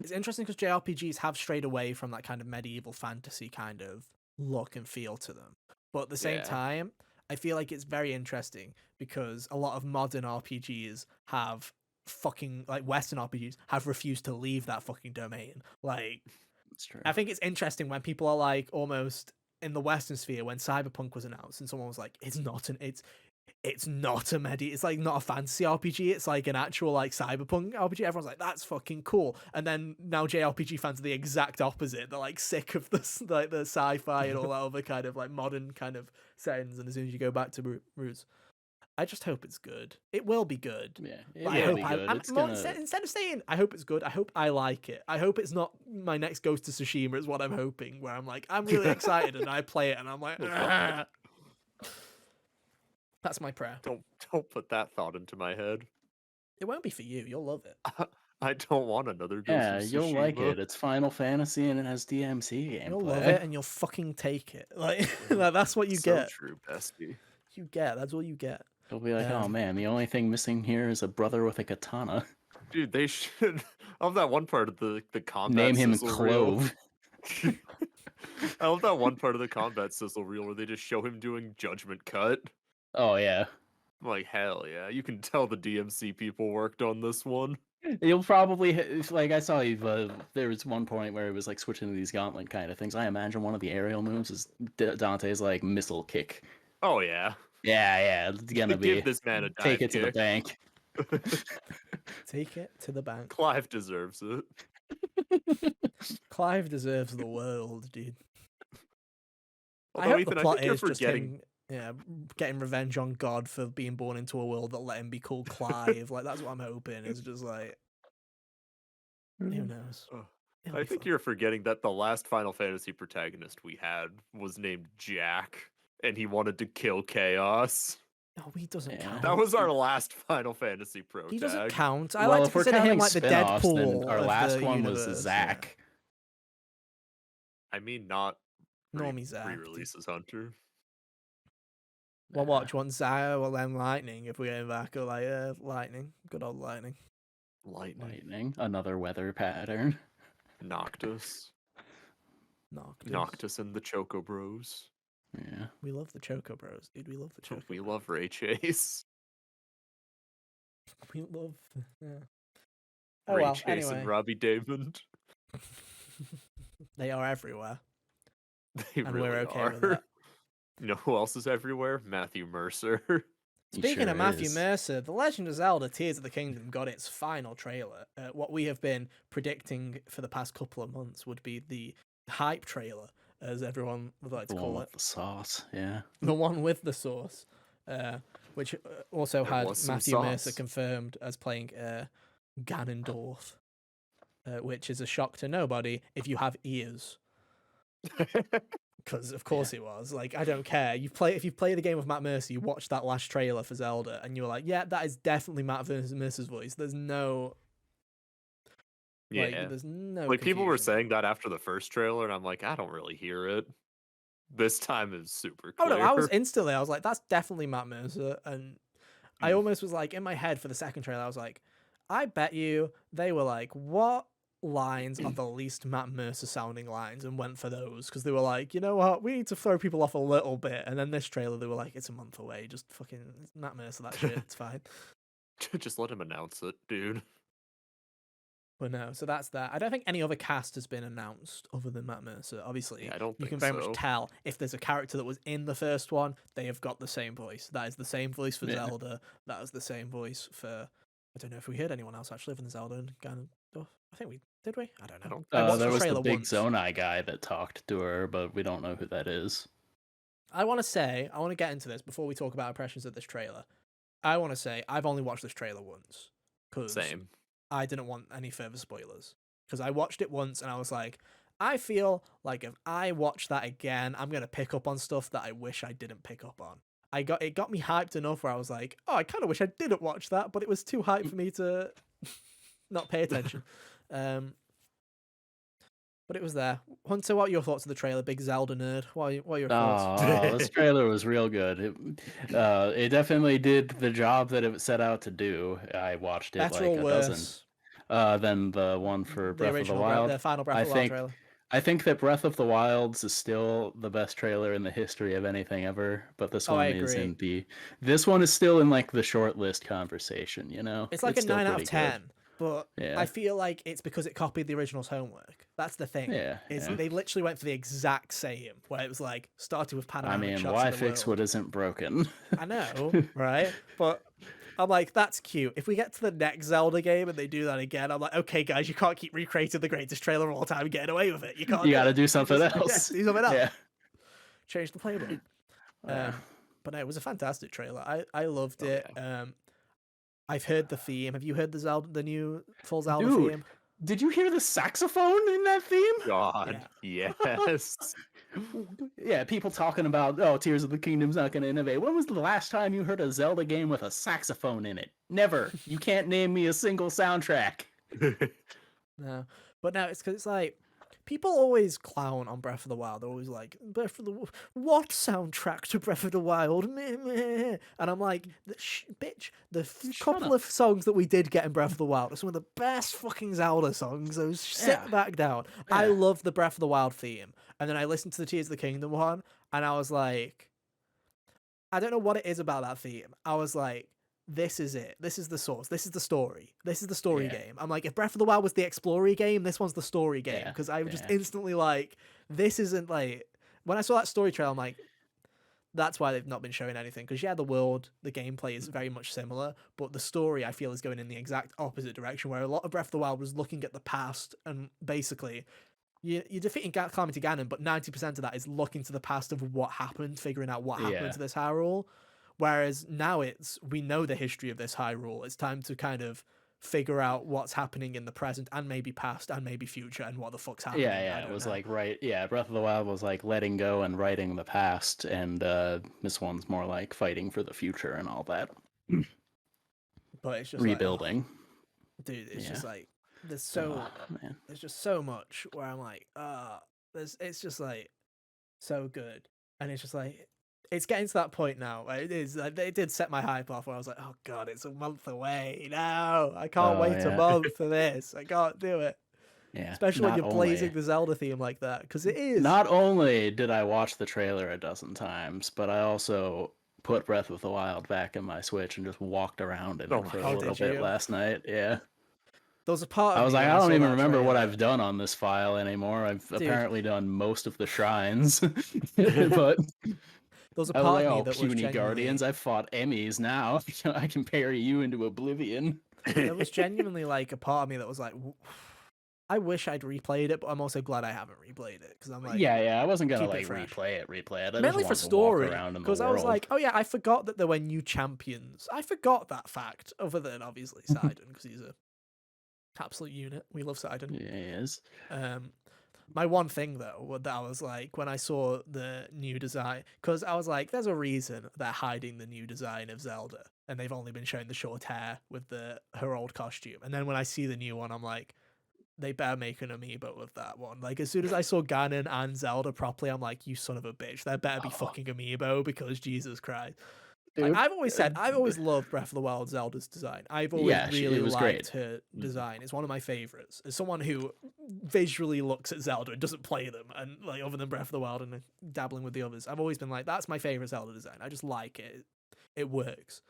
It's interesting because JRPGs have strayed away from that kind of medieval fantasy kind of look and feel to them. But at the same time, I feel like it's very interesting because a lot of modern RPGs have fucking, like Western RPGs, have refused to leave that fucking domain. Like, that's true. I think it's interesting when people are like, almost in the Western sphere, when Cyberpunk was announced and someone was like, it's not a it's like not a fantasy RPG, it's like an actual like Cyberpunk RPG. Everyone's like, that's fucking cool. And then now JRPG fans are the exact opposite. They're like sick of this, like the sci-fi and all that other kind of like modern kind of settings. And as soon as you go back to roots, I just hope it's good. It will be good. Yeah, it will be good. Instead of saying I hope it's good, I hope I like it. I hope it's not my next Ghost of Tsushima is what I'm hoping, where I'm like, I'm really excited and I play it and I'm like, ah. That's my prayer. Don't put that thought into my head. It won't be for you. You'll love it. I don't want another Ghost of Tsushima. You'll like it. It's Final Fantasy and it has DMC gameplay. You'll love it and you'll fucking take it. Like that's what you get. So true, bestie. That's all you get. They'll be like, oh man, the only thing missing here is a brother with a katana. Dude, they should. I love that one part of the combat. Name him Clove. I love that one part of the combat sizzle reel where they just show him doing Judgment Cut. Oh yeah. I'm like, hell yeah, you can tell the DMC people worked on this one. You'll probably like I saw there was one point where it was like switching to these gauntlet kind of things. I imagine one of the aerial moves is Dante's like missile kick. Oh yeah. Yeah, it's gonna be. Give this man a dive take it kick. to the bank. Take it to the bank. Clive deserves it. Clive deserves the world, dude. Although, I hope Ethan, the plot I think you're is just forgetting. getting revenge on God for being born into a world that let him be called Clive. Like that's what I'm hoping. It's just like, who knows? I think you're forgetting that the last Final Fantasy protagonist we had was named Jack, and he wanted to kill Chaos. No, he doesn't count. That was our last Final Fantasy protag. He doesn't count. I like to consider him like the Deadpool. Our last one universe, was Zack. I mean, not Normie Zack. Re-releases Hunter. Well, watch one Zaya or then Lightning if we're going back. Or like Lightning, good old Lightning. Lightning, another weather pattern. Noctis and the Choco Bros. Yeah, we love the Choco Bros, dude. We love the Choco. We love Ray Chase. We love Ray Chase and Robbie Daymond. They are everywhere. They and we're really okay with are. that. You know who else is everywhere? Matthew Mercer. He Speaking sure of Matthew is. Mercer, The Legend of Zelda Tears of the Kingdom got its final trailer. What we have been predicting for the past couple of months would be the hype trailer, as everyone would like to The one call it. with the sauce, yeah. The one with the sauce, which also There had was some Matthew Mercer sauce. confirmed as playing Ganondorf, which is a shock to nobody if you have ears. Because of course it was. Like, I don't care. If you play the game with Matt Mercer, you watch that last trailer for Zelda, and you were like, yeah, that is definitely Matt Mercer's voice. There's no Yeah. there's no Like people were confusion. saying that after the first trailer, and I'm like, I don't really hear it. This time is super Oh clear. no, I was like, that's definitely Matt Mercer, and I almost was like in my head for the second trailer, I was like, I bet you they were like, what lines are the least Matt Mercer sounding lines, and went for those because they were like, you know what, we need to throw people off a little bit. And then this trailer, they were like, it's a month away, just fucking Matt Mercer that shit, it's fine. Just let him announce it, dude. But no, so that's that. I don't think any other cast has been announced other than Matt Mercer. Obviously, Yeah, I don't you think can very so. much tell if there's a character that was in the first one, they have got the same voice. That is the same voice for Yeah. Zelda. That is the same voice for. I don't know if we heard anyone else actually from Zelda and Ganondorf. I think we did. We? I don't know. I watched There the was the trailer big once. Zonai guy that talked to her, but we don't know who that is. I want to get into this before we talk about impressions of this trailer. I want to say I've only watched this trailer once because Same. I didn't want any further spoilers. Because I watched it once and I was like, I feel like if I watch that again, I'm gonna pick up on stuff that I wish I didn't pick up on. It got me hyped enough where I was like, oh, I kind of wish I didn't watch that, but it was too hyped for me to not pay attention. But it was there. Hunter, what are your thoughts of the trailer? Big Zelda nerd. What are your thoughts? Oh, this trailer was real good. It definitely did the job that it set out to do. I watched it Better like or a dozen. worse? Than the one for The Breath of the original, Wild. the final Breath I of the Wild think trailer. I think that Breath of the Wilds is still the best trailer in the history of anything ever, but this one I is agree. in this one is still in like the short list conversation, you know? It's like a still 9 out of pretty 10, good. but Yeah. I feel like it's because it copied the original's homework. That's the thing. Yeah. They literally went for the exact same, where it was like started with I panoramic mean, shots why of the fix world. what isn't broken? I know, right? But I'm like, that's cute. If we get to the next Zelda game and they do that again, I'm like, okay, guys, you can't keep recreating the greatest trailer of all time and getting away with it. You can't. You got to do something Just, else. do something else. Yeah. Change the playbook. But no, it was a fantastic trailer. I loved it. Yeah. I've heard the theme. Have you heard the new full Zelda Dude, theme? did you hear the saxophone in that theme? God, yes. Yeah, people talking about, oh, Tears of the Kingdom's not going to innovate. When was the last time you heard a Zelda game with a saxophone in it? Never. You can't name me a single soundtrack. No, but no, it's because it's like people always clown on Breath of the Wild. They're always like, what soundtrack to Breath of the Wild? Meh, meh. And I'm like, bitch, the couple of songs that we did get in Breath of the Wild are some of the best fucking Zelda songs. So sit back down. Yeah. I love the Breath of the Wild theme. And then I listened to the Tears of the Kingdom one, and I was like, I don't know what it is about that theme. I was like, this is it. This is the source. This is the story. This is the story game. I'm like, if Breath of the Wild was the explory game, this one's the story game. Because I was just instantly like, this isn't like... When I saw that story trail, I'm like, that's why they've not been showing anything. Because the world, the gameplay is very much similar, but the story, I feel, is going in the exact opposite direction, where a lot of Breath of the Wild was looking at the past and basically... You're defeating Calamity Ganon, but 90% of that is looking to the past of what happened, figuring out what happened to this Hyrule. Whereas now we know the history of this Hyrule. It's time to kind of figure out what's happening in the present and maybe past and maybe future and what the fuck's happening. It was like, Breath of the Wild was like letting go and writing the past, and this one's more like fighting for the future and all that. But it's just rebuilding. Like, dude, it's just like, there's just so much where I'm like, it's just like so good. And it's just like, it's getting to that point now. It is. It did set my hype off where I was like, oh god, it's a month away. No, I can't wait a month for this. I can't do it. Yeah. Especially when you're blazing the Zelda theme like that, because it is. Not only did I watch the trailer a dozen times, but I also put Breath of the Wild back in my Switch and just walked around in it for a little bit last night. Yeah. There was a part I of was me like, when I I don't saw even that remember what trailer. I've done on this file anymore. I've Dude, apparently done most of the shrines. But there was a I was part like, of me oh, that was puny guardians, genuinely I've fought Emmys now. I can parry you into oblivion. there was genuinely like a part of me that was like, I wish I'd replayed it, but I'm also glad I haven't replayed it because I'm like, Yeah, I wasn't gonna keep it like fresh. replay it. I just Mainly for wanted to walk story, around in the because I was world. like, oh yeah, I forgot that there were new champions. I forgot that fact, other than obviously Sidon, because he's a absolute unit. We love Sidon. Yeah, he is. My one thing though, that I was like, when I saw the new design, because I was like, there's a reason they're hiding the new design of Zelda, and they've only been showing the short hair with her old costume. And then when I see the new one, I'm like, they better make an amiibo with that one. Like, as soon as I saw Ganon and Zelda properly, I'm like, you son of a bitch, there better be Oh, fucking amiibo, because Jesus Christ. Like, dude. I've always loved Breath of the Wild Zelda's design. I've always Yeah, it really was liked great. her design. It's one of my favorites. As someone who visually looks at Zelda and doesn't play them, and like other than Breath of the Wild and dabbling with the others, I've always been like, that's my favorite Zelda design. I just like it. It works.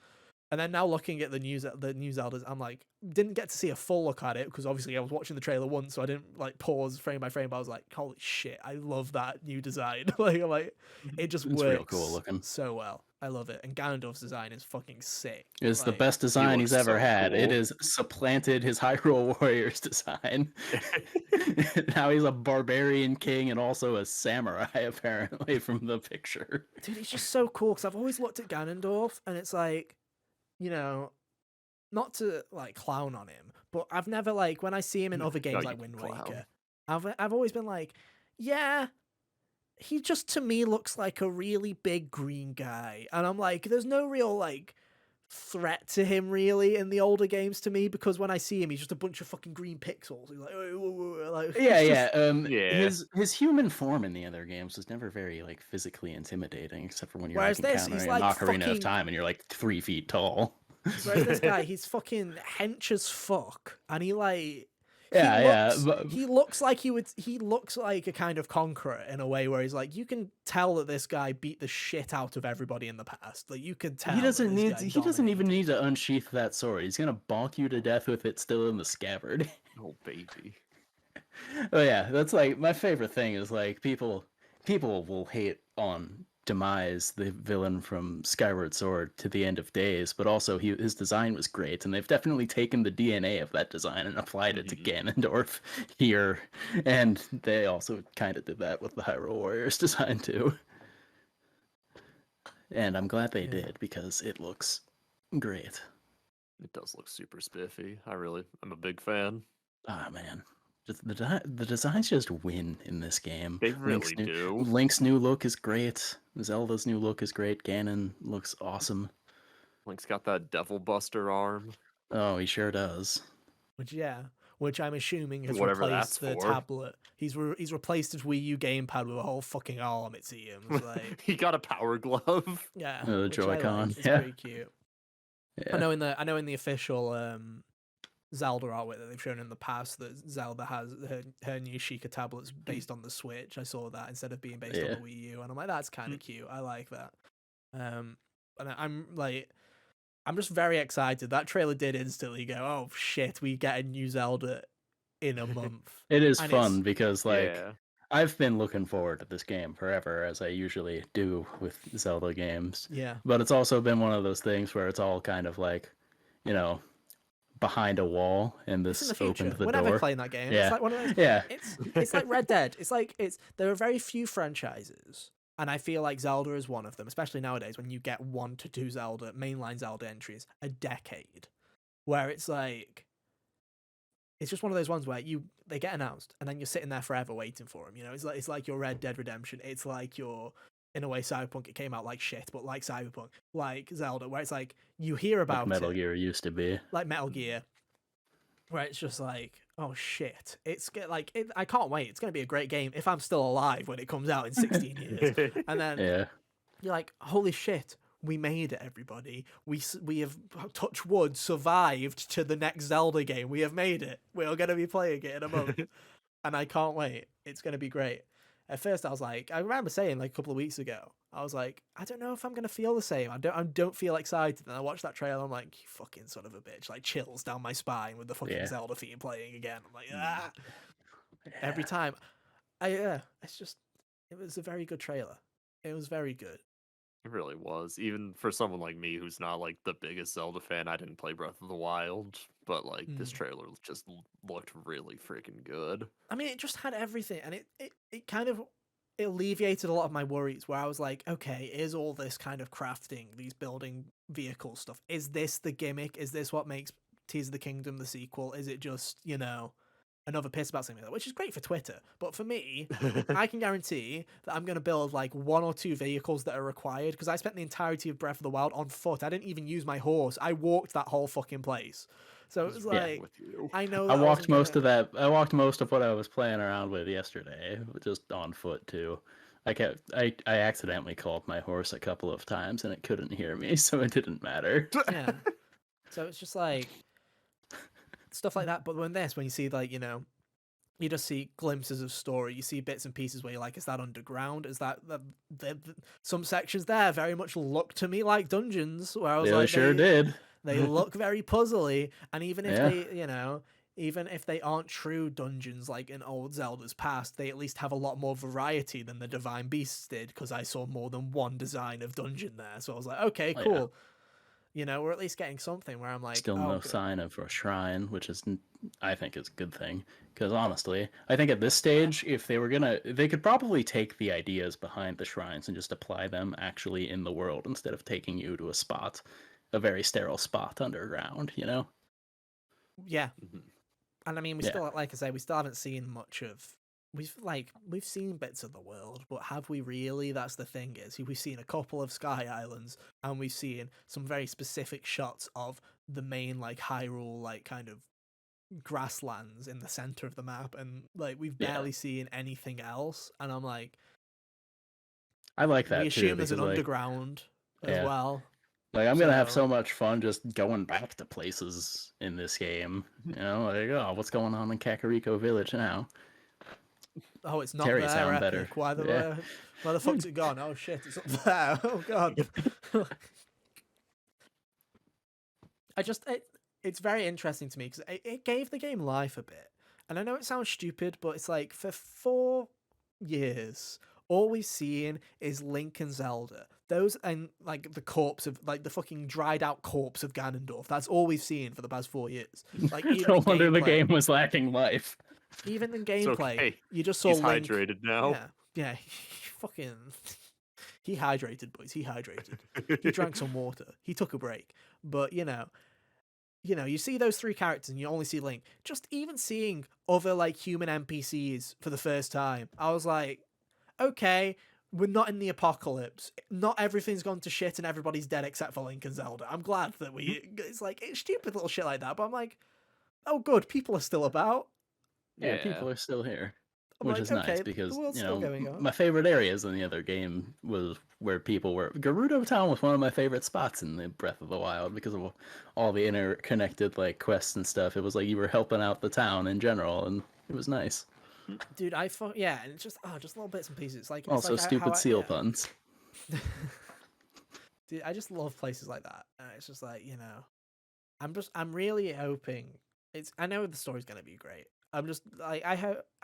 And then now looking at the new Zeldas, I'm like, didn't get to see a full look at it because obviously I was watching the trailer once, so I didn't like pause frame by frame. But I was like, holy shit, I love that new design. like, it just It's real cool works looking. so well. I love it. And Ganondorf's design is fucking sick. It's the Like, best He design he's looks ever so had. It cool. has supplanted his Hyrule Warriors design. Now he's a barbarian king and also a samurai, apparently, from the picture. dude, he's just so cool because I've always looked at Ganondorf and it's like, you know, not to like clown on him, but I've never like when I see him in other No, games you like can Wind clown. Waker, I've always been like, yeah, he just to me looks like a really big green guy, and I'm like, there's no real like threat to him really in the older games to me because when I see him, he's just a bunch of fucking green pixels. He's like, like Yeah, he's yeah. just Yeah. His human form in the other games was never very like physically intimidating, except for when you're whereas like this, he's encountering an like Ocarina of fucking. Time and you're like 3 feet tall. Whereas this guy, he's fucking hench as fuck, and he like Yeah, but he looks like he looks like a kind of conqueror in a way where he's like you can tell that this guy beat the shit out of everybody in the past. Like you can tell that this guy he doesn't even dominated. need to unsheath that sword. He's gonna bonk you to death with it still in the scabbard. Oh baby. Oh yeah, that's like my favorite thing is like people will hate on Demise, the villain from Skyward Sword, to the end of days, but also his design was great, and they've definitely taken the DNA of that design and applied it to Ganondorf here, and they also kind of did that with the Hyrule Warriors design too. And I'm glad they did because it looks great. It does look super spiffy. I'm a big fan. Ah man. Just the designs just win in this game. They really do. Link's new look is great. Zelda's new look is great. Ganon looks awesome. Link's got that devil buster arm. Oh, he sure does. Which I'm assuming has Whatever that's replaced the for. tablet. He's replaced his Wii U gamepad with a whole fucking arm. It seems like He got a power glove. yeah, The which I like. Joy-Con. It's Yeah. pretty cute. Yeah. I know in the official Zelda artwork that they've shown in the past that Zelda has her new Sheikah tablets based on the Switch. I saw that instead of being based on the Wii U, and I'm like, that's kind of cute. I like that. And I'm just very excited. That trailer did instantly go, oh shit, we get a new Zelda in a month. It is And fun because like Yeah. I've been looking forward to this game forever, as I usually do with Zelda games. Yeah. But it's also been one of those things where it's all kind of like, you know, behind a wall, and It's in this the future. opened the We're never door. playing that game. Yeah. It's like one of those. Yeah. It's like Red Dead. There are very few franchises, and I feel like Zelda is one of them, especially nowadays when you get 1 to 2 mainline Zelda entries a decade, where it's like it's just one of those ones where they get announced and then you're sitting there forever waiting for them. You know, it's like your Red Dead Redemption. It's like your in a way Cyberpunk. It came out like shit, but like Cyberpunk, like Zelda, where it's like you hear about Like Metal it, Gear used to be. like Metal Gear, where it's just like, oh shit, I can't wait. It's gonna be a great game if I'm still alive when it comes out in 16 years. And then Yeah. you're like, holy shit, we made it, everybody. We have, touch wood, survived to the next Zelda game. We have made it. We're gonna be playing it in a month, and I can't wait. It's gonna be great. at first I was like, I remember saying like a couple of weeks ago, I was like, I don't know if I'm gonna feel the same. I don't feel excited. And I watched that trailer, I'm like, you fucking son of a bitch, like chills down my spine with the fucking Yeah. Zelda theme playing again. I'm like, ah, every Yeah. time. It's just, it was a very good trailer. It was very good. It really was. Even for someone like me who's not like the biggest Zelda fan, I didn't play Breath of the Wild, but like this Mm. trailer just looked really freaking good. I mean, it just had everything, and it kind of alleviated a lot of my worries. Where I was like, okay, is all this kind of crafting, these building vehicle stuff, is this the gimmick? Is this what makes Tears of the Kingdom the sequel? Is it just another piss about something like that? Which is great for Twitter, but for me, I can guarantee that I'm going to build like 1 or 2 vehicles that are required, because I spent the entirety of Breath of the Wild on foot. I didn't even use my horse. I walked that whole fucking place. So it was What's wrong like, with you? I know I that I walked wasn't most gonna. of that. I walked most of what I was playing around with yesterday, just on foot too. I accidentally called my horse a couple of times and it couldn't hear me, so it didn't matter. Yeah. So it's just like stuff like that. But when you see like, you just see glimpses of story. You see bits and pieces where you're like, is that underground? Is that some sections there very much look to me like dungeons, where I was They like, sure did. they look very puzzly, and Yeah. even if they aren't true dungeons like in old Zelda's past, they at least have a lot more variety than the Divine Beasts did, because I saw more than one design of dungeon there. So I was like, okay, Oh, yeah. cool. We're at least getting something where I'm like, Still oh, no good. sign of a shrine, which is, I think, is a good thing. Because honestly, I think at this stage, if they were gonna, they could probably take the ideas behind the shrines and just apply them actually in the world instead of taking you to a spot, a very sterile spot underground. Yeah. Mhm. And I mean, we Yeah. still, like I say, we still haven't seen much of. We've seen bits of the world, but have we really? That's the thing, is we've seen a couple of Sky Islands, and we've seen some very specific shots of the main like Hyrule like kind of grasslands in the center of the map, and like we've Yeah. barely seen anything else. And I'm like, I like we that too assume there's an because like, underground as yeah, well. like I'm gonna have So, so much fun just going back to places in this game. Like, oh, what's going on in Kakariko Village now? oh, it's not Terry there. sound better. Epic. Why the Yeah. where the fuck's it gone? Oh shit, it's up there. Oh god. It's very interesting to me, because it gave the game life a bit. And I know it sounds stupid, but it's like, for 4 years, all we've seen is Link and Zelda. Those, and like the corpse of, like the fucking dried out corpse of Ganondorf. That's all we've seen for the past 4 years. Like, even No in wonder the gameplay, game was lacking life. It's okay. you just saw He's Link. hydrated now. Yeah, yeah, fucking. He hydrated, boys. He hydrated. He drank some water. He took a break. But you see those 3 characters and you only see Link. Just even seeing other like human NPCs for the first time, I was like, okay, we're not in the apocalypse. Not everything's gone to shit and everybody's dead except for Link and Zelda. I'm glad that it's like, it's stupid little shit like that, but I'm like, oh good, people are still about. Yeah, Yeah. people are still here, I'm which like, is nice okay, the because, world's still going on. my favorite areas in the other game was where people were. Gerudo Town was one of my favorite spots in the Breath of the Wild because of all the interconnected like quests and stuff. It was like you were helping out the town in general, and it was nice. Dude, yeah, and it's just little bits and pieces. Like, it's Also, like how stupid I, seal yeah. puns. Dude, I just love places like that. And it's just like, I'm really hoping I know the story's gonna be great. I'm just like, I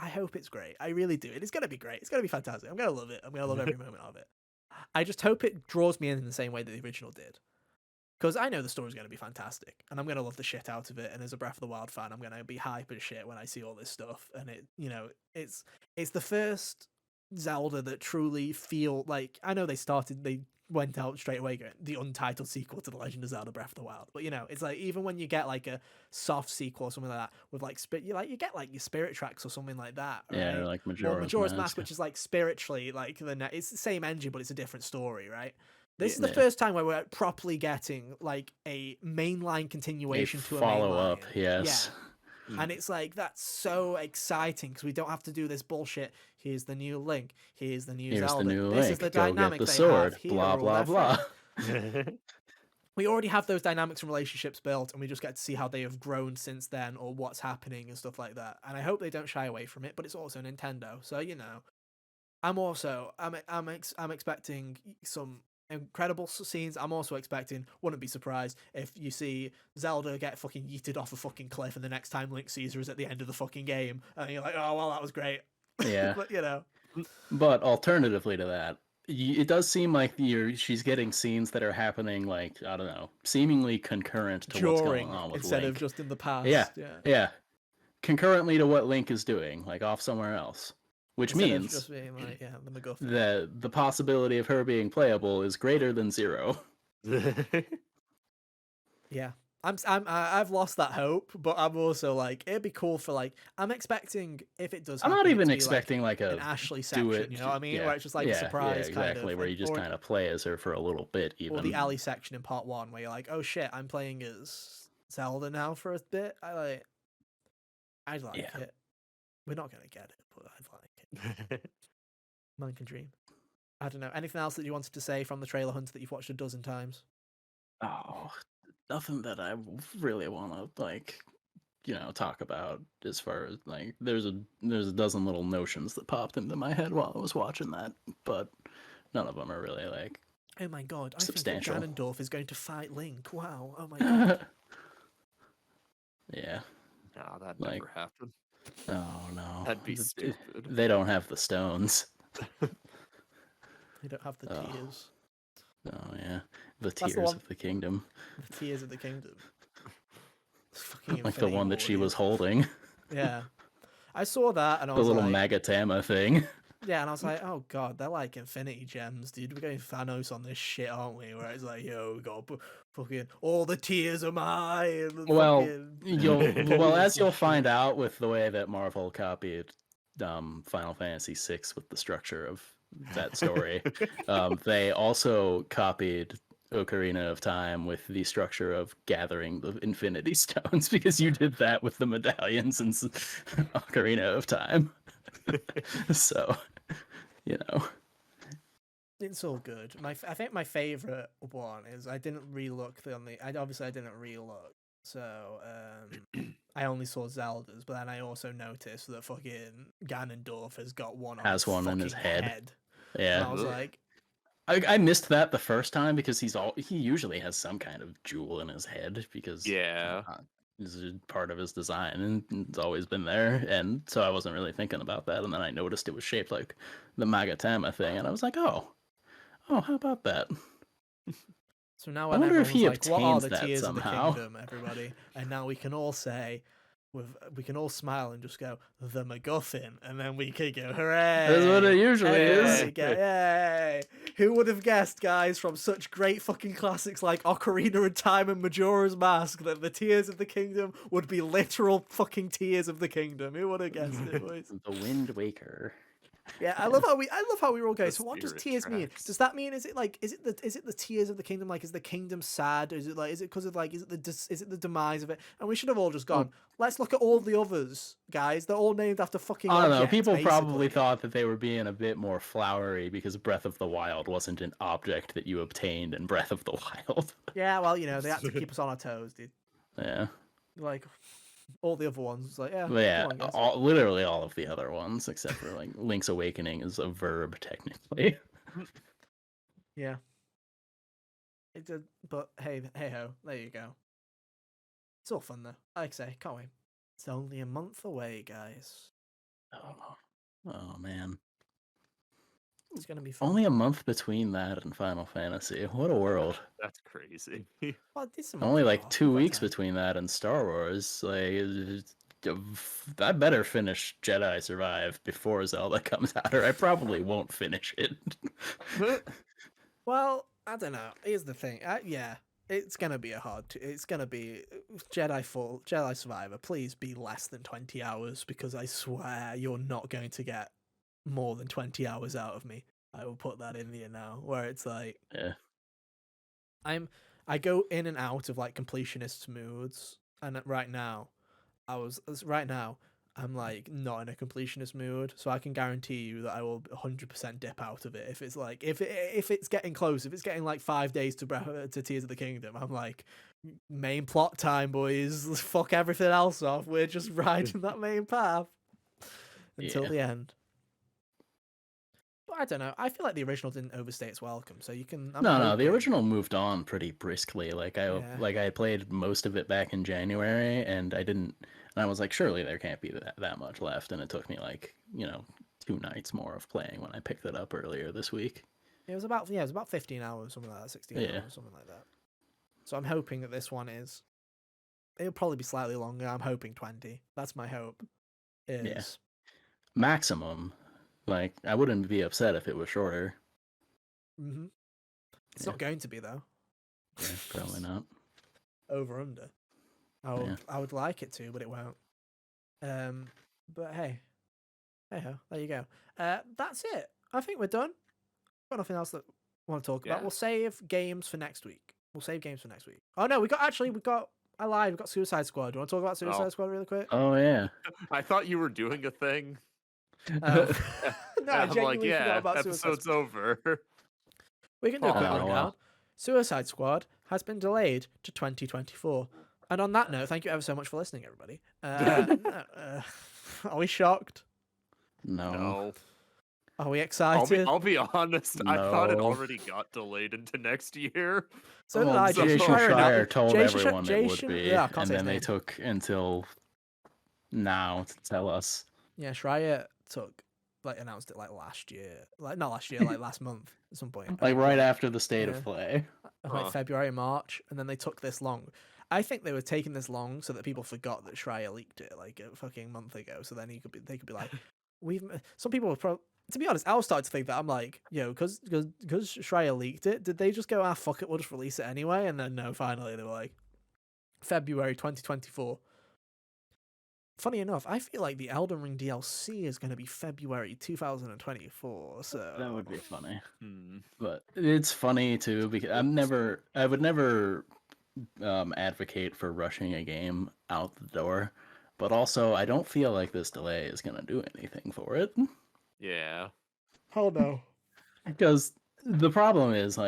hope it's great. I really do. It's gonna be great. It's gonna be fantastic. I'm gonna love it. I'm gonna love every moment of it. I just hope it draws me in the same way that the original did. Because I know the story's going to be fantastic, and I'm going to love the shit out of it. And as a Breath of the Wild fan, I'm going to be hype as shit when I see all this stuff. And it's the first Zelda that truly feel like, I know they went out straight away going, the untitled sequel to The Legend of Zelda Breath of the Wild. But it's like, even when you get like a soft sequel or something like that with like you get like your Spirit Tracks or something like that, right? Yeah, or like Or Majora's Majora's Mask. Mask, which is like spiritually like it's the same engine, but it's a different story, right? This is the Yeah. first time where we're properly getting like a mainline continuation to a follow mainline. up, yes. Yeah. And it's like, that's so exciting because we don't have to do this bullshit. Here's the new Link. Here's the new Here's Zelda. the new This Link. is the Go dynamic get the they sword. have here. Blah all blah their blah. friends. We already have those dynamics and relationships built, and we just get to see how they have grown since then, or what's happening and stuff like that. And I hope they don't shy away from it, but it's also Nintendo, so I'm expecting some incredible scenes. I'm also expecting, wouldn't be surprised if you see Zelda get fucking yeeted off a fucking cliff and the next time Link sees her is at the end of the fucking game and you're like, oh well, that was great. Yeah. But you know, But alternatively to that, it does seem like she's getting scenes that are happening, like, I don't know, seemingly concurrent to what's going during on with instead Link. of just in the past. Yeah, Yeah. yeah. Concurrently to what Link is doing, like off somewhere else. Which Instead of means just being like, yeah, the MacGuffin. that the possibility of her being playable is greater than 0. Yeah. I've lost that hope, but I'm also like, it'd be cool for like, I'm expecting if it does I'm happen, not it even to be expecting like an a Ashley do section, it. you know what I mean? Yeah, Where it's just like a yeah, surprise exactly. kind of, where you just or, kind of play as her for a little bit, even. or the Alley section in part 1, where you're like, oh shit, I'm playing as Zelda now for a bit. I'd like Yeah. it. We're not gonna get it, but I'd like it. Man can dream. I don't know. Anything else that you wanted to say from the trailer hunt that you've watched a dozen times? Oh, nothing that I really want to like, talk about as far as like there's a dozen little notions that popped into my head while I was watching that, but none of them are really like Oh my god, I substantial. think that Ganondorf is going to fight Link. Wow. Oh my god. Yeah. Nah, that Like, never happened. Oh no. That'd be stupid. They don't have the stones. They don't have the Oh. tears. Oh yeah. The That's the tears one- of the kingdom. The tears of the kingdom. Fucking Like the Infinity one that she War, was holding. Yeah. I saw that and I The was little like, Magatama thing. yeah, and I was like, oh god, they're like Infinity Gems, dude. We're going Thanos on this shit, aren't we? Where it's like, yo, we got fucking all the tears are mine. Well, Fucking... as you'll find out with the way that Marvel copied Final Fantasy VI with the structure of that story, they also copied Ocarina of Time with the structure of gathering the Infinity Stones, because you did that with the medallions in Ocarina of Time. So, It's all good. I think my favorite one is I didn't relook I didn't relook, so I only saw Zelda's, but then I also noticed that fucking Ganondorf has got one on has one in his fucking head. And Yeah, I was like, I missed that the first time because he usually has some kind of jewel in his head, because Yeah. this is part of his design and it's always been there, and so I wasn't really thinking about that, and then I noticed it was shaped like the Magatama thing, and I was like, oh, how about that? so now I when wonder if everyone's he like, what are obtains the that tears somehow. of the kingdom, everybody? And now we can all say, we can all smile and just go, the MacGuffin, and then we can go, hooray! That's what it usually is. Yay! Who would have guessed, guys, from such great fucking classics like Ocarina of Time and Majora's Mask, that the tears of the kingdom would be literal fucking tears of the kingdom? Who would have guessed it, boys? The Wind Waker. Yeah, I love how we all go. The So what does spirit tears mean? tracks. Does that mean is it the tears of the kingdom? Like, is the kingdom sad? Or is it because of like is it the demise of it? And we should have all just gone. Let's look at all the others, guys. They're all named after fucking. I don't know. Objects, People probably basically. thought that they were being a bit more flowery because Breath of the Wild wasn't an object that you obtained in Breath of the Wild. Yeah, well, they had to keep us on our toes, dude. Yeah. Like all the other ones, like yeah, But yeah, come on, guys. literally all of the other ones, except for like Link's Awakening is a verb technically. Yeah. It did, but hey ho, there you go. It's all fun though. Like I say, can't wait. It's only a month away, guys. Oh man. It's gonna be fun. Only a month between that and Final Fantasy. What a world. That's crazy. Well, it's a Only month like off, 2 we've got weeks time. between that and Star Wars. Like, I better finish Jedi Survive before Zelda comes out, or I probably won't finish it. Well, I don't know. Here's the thing. Yeah, it's gonna be it's gonna be Jedi Survivor. Please be less than 20 hours, because I swear you're not going to get more than 20 hours out of me. I will put that in there now, where it's like, Yeah. I go in and out of like completionist moods, and right now, I'm like not in a completionist mood, so I can guarantee you that I will 100% dip out of it if it's like if it's getting close, if it's getting like 5 days to Tears of the Kingdom. I'm like, main plot time, boys. Let's fuck everything else off. We're just riding that main path until Yeah. the end. But I don't know. I feel like the original didn't overstay its welcome, so you can. No, the original moved on pretty briskly. Yeah. I played most of it back in January, and I was like, surely there can't be that much left, and it took me like 2 nights more of playing when I picked it up earlier this week. It was about 15 hours, something like that, 16 hours, something like that. So I'm hoping that this one is. It'll probably be slightly longer. I'm hoping 20. That's my hope. Yeah. Maximum. Like, I wouldn't be upset if it was shorter. Mm-hmm. It's not going to be, though. Yeah, probably not. Over under. I would like it to, but it won't. But hey ho, there you go. That's it. I think we're done. Got nothing else that we want to talk about. We'll save games for next week. Oh no, I lied. We got Suicide Squad. Do you want to talk about Suicide Squad really quick? Oh yeah. I thought you were doing a thing. No, I I'm genuinely like, forgot about Suicide episode's Squad. over. We can do a quick rundown. wow. Suicide Squad has been delayed to 2024. And on that note, thank you ever so much for listening, everybody. Are we shocked? No. Are we excited? I'll be honest. I thought it No. already got delayed into next year. So did I. Jason Schreier told everyone it would be, Yeah, I can't and say his then they name. took until now to tell us. Yeah, Schreier announced it last year. Not last year, last month at some point. Like right after the state of play. Like February, March, and then they took this long. I think they were taking this long so that people forgot that Schreier leaked it like a fucking month ago. So then they could be like, some people were probably. To be honest, I was starting to think that. I'm like, because Schreier leaked it, did they just go, fuck it, we'll just release it anyway? And then no, finally they were like, February 2024. Funny enough, I feel like the Elden Ring DLC is going to be February 2024. So That would be funny. Hmm. But it's funny too because I would never advocate for rushing a game out the door. But also, I don't feel like this delay is going to do anything for it. Yeah. Hell no. Because the problem is,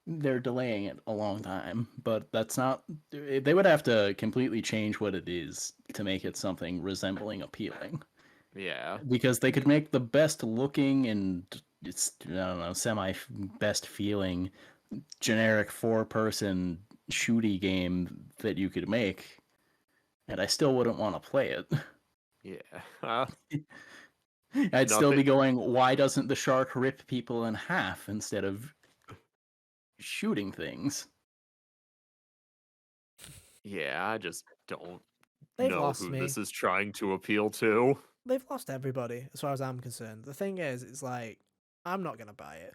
they're delaying it a long time, but that's not. They would have to completely change what it is to make it something resembling appealing. Yeah. Because they could make the best looking and semi best feeling generic 4-person shooty game that you could make, and I still wouldn't want to play it. Yeah. I'd still be going, why doesn't the shark rip people in half instead of shooting things? Yeah, I just don't They've know lost who me. this is trying to appeal to. They've lost everybody, as far as I'm concerned. The thing is, it's like, I'm not going to buy it.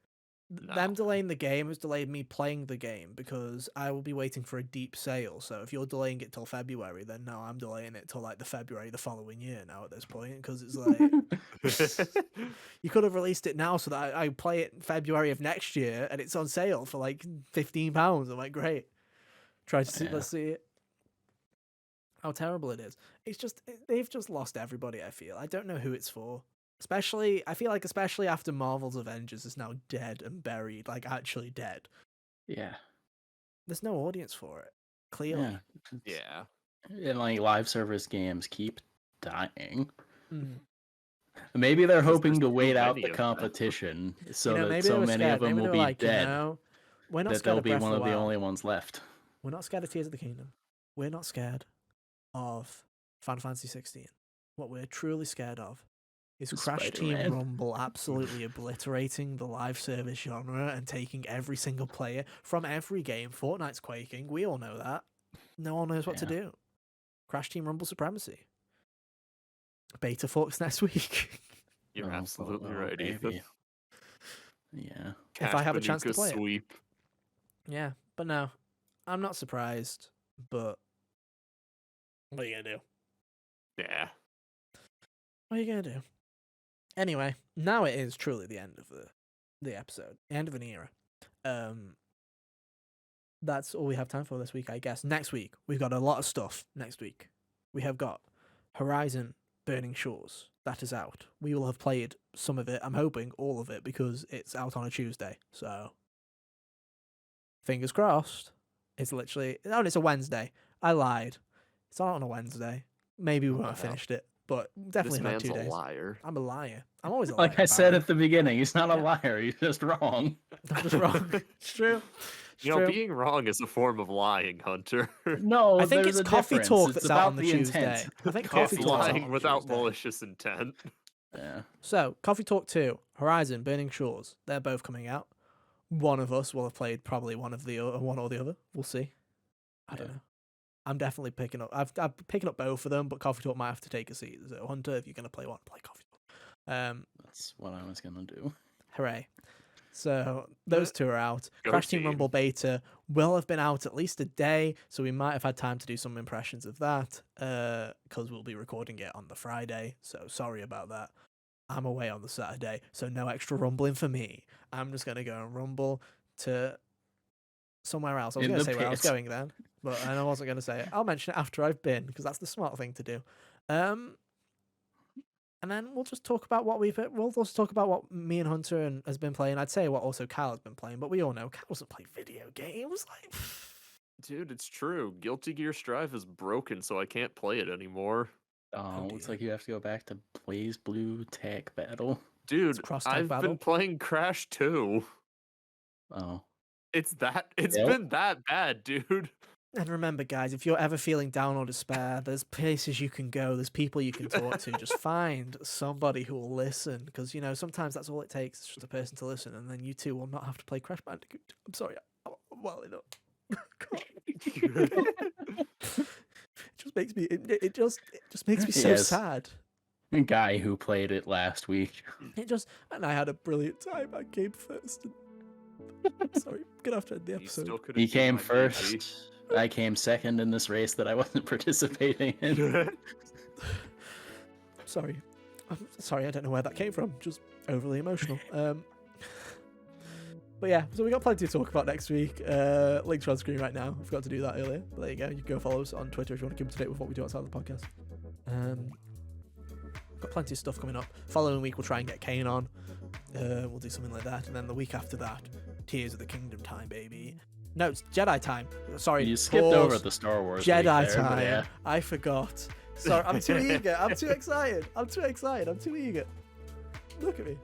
No. Them delaying the game has delayed me playing the game because I will be waiting for a deep sale. So if you're delaying it till February, then no, I'm delaying it till the February the following year now at this point, because it's like you could have released it now so that I play it in February of next year and it's on sale for like £15. I'm like, great. Try to see, let's see it. How terrible it is. It's just they've just lost everybody. I feel I don't know who it's for. I feel like especially after Marvel's Avengers is now dead and buried, like actually dead. Yeah. There's no audience for it, clearly. Yeah. And live service games keep dying. Mm. Maybe they're hoping to too wait out many the of them. competition so that maybe so they were many scared. of them Maybe will they were be like, dead we're not that scared they'll of be Breath one of of the the Wild. only ones left. We're not scared of Tears of the Kingdom. We're not scared of Final Fantasy 16. What we're truly scared of is Crash Team Spider-Man. Rumble absolutely obliterating the live service genre and taking every single player from every game. Fortnite's quaking. We all know that. No one knows what to do. Crash Team Rumble supremacy. Beta forks next week. You're absolutely right, Ethan. Yeah. If I have a chance to play it. Sweep. Yeah, but no. I'm not surprised, but what are you gonna do? Yeah. What are you gonna do? Anyway, now it is truly the end of the episode, the end of an era. That's all we have time for this week, I guess. Next week, we've got a lot of stuff. Next week, we have got Horizon Burning Shores. That is out. We will have played some of it. I'm hoping all of it because it's out on a Tuesday. So, fingers crossed. It's literally... Oh, it's a Wednesday. I lied. It's not on a Wednesday. Maybe we won't have finished it. but definitely This not man's 2 a days. liar. I'm a liar. I'm always a liar. Like I said Barry. at the beginning, he's not a Yeah. liar. He's just wrong. I'm just wrong. It's true. It's You know, true. being wrong is a form of lying, Hunter. No, I think there's it's a coffee difference. talk It's that's out about on the the Tuesday. intent. I think It's coffee talk's out lying on without Tuesday. malicious intent. Yeah. So, Coffee Talk 2, Horizon, Burning Shores, they're both coming out. One of us will have played probably one or the other. We'll see. I don't know. I'm definitely picking up. I'm picking up both of them, but Coffee Talk might have to take a seat. So, Hunter, if you're gonna play one, play Coffee Talk. That's what I was gonna do. Hooray! So those two are out. Go Crash Team team. Rumble beta will have been out at least a day, so we might have had time to do some impressions of that. Because we'll be recording it on the Friday. So sorry about that. I'm away on the Saturday, so no extra rumbling for me. I'm just gonna go and rumble to somewhere else. I was In gonna the say where I was pit. going then, but I wasn't gonna say it. I'll mention it after I've been because that's the smart thing to do. And then we'll just talk about we'll also talk about what me and Hunter has been playing. I'd say what also Cal has been playing, but we all know Cal doesn't play video games. Like, Dude, it's true. Guilty Gear Strive is broken, so I can't play it anymore. Oh, dear. looks like you have to go back to Blaze Blue Tag Battle. Dude, cross-tag I've battle. been playing Crash 2. Oh. It's Yep. been that bad, dude. And remember, guys, if you're ever feeling down or despair, there's places you can go. There's people you can talk to. Just find somebody who will listen, because sometimes that's all it takes. It's just a person to listen, and then you two will not have to play Crash Bandicoot. I'm sorry, I'm welling up. It just makes me. It just makes me so Yes. sad. The guy who played it last week. And I had a brilliant time. I came first. I'm sorry, I'm gonna have to end the You episode. still could've He beat came my first. baby. I came second in this race that I wasn't participating in. Sorry. I'm sorry, I don't know where that came from. Just overly emotional. But yeah, so we got plenty to talk about next week. Links are on screen right now. I forgot to do that earlier. But there you go. You can go follow us on Twitter if you want to keep up to date with what we do outside of the podcast. Got plenty of stuff coming up. Following week, we'll try and get Kane on. We'll do something like that. And then the week after that, Tears of the Kingdom time, baby. No, it's Jedi time. Sorry. You skipped pause. over the Star Wars week Jedi there, but time. yeah. I forgot. Sorry, I'm too eager. I'm too excited. I'm too eager. Look at me.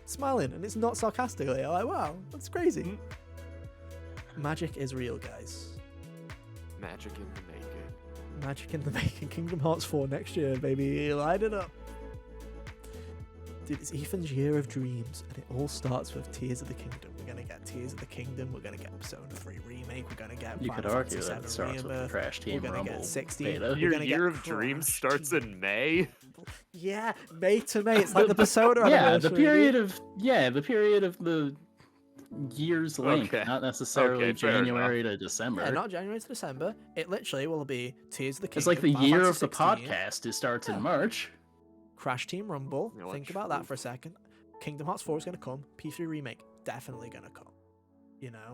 Smiling, and it's not sarcastically. I'm like, wow, that's crazy. Magic is real, guys. Magic in the making. Magic in the making. Kingdom Hearts 4 next year, baby. Light it up. Dude, it's Ethan's year of dreams, and it all starts with Tears of the Kingdom. We're gonna get Tears of the Kingdom. We're gonna get Persona 3 remake. We're gonna get You could Final argue Fantasy that it 7 starts with the Rebirth. Crash Team We're gonna Rumble get 60. beta. We're Your gonna year get of dreams Crash starts Team in May. Yeah, May to May. It's like the Persona Yeah, anniversary. the period of the year's length, Okay. not necessarily Okay, fair January to December. Yeah, not January to December. It literally will be Tears of the Kingdom. It's like the Final year of Fantasy the 16, podcast. It starts Yeah. in March. Crash Team Rumble. You know what, Think about that true. for a second. Kingdom Hearts 4 is going to come. P3 Remake, definitely going to come.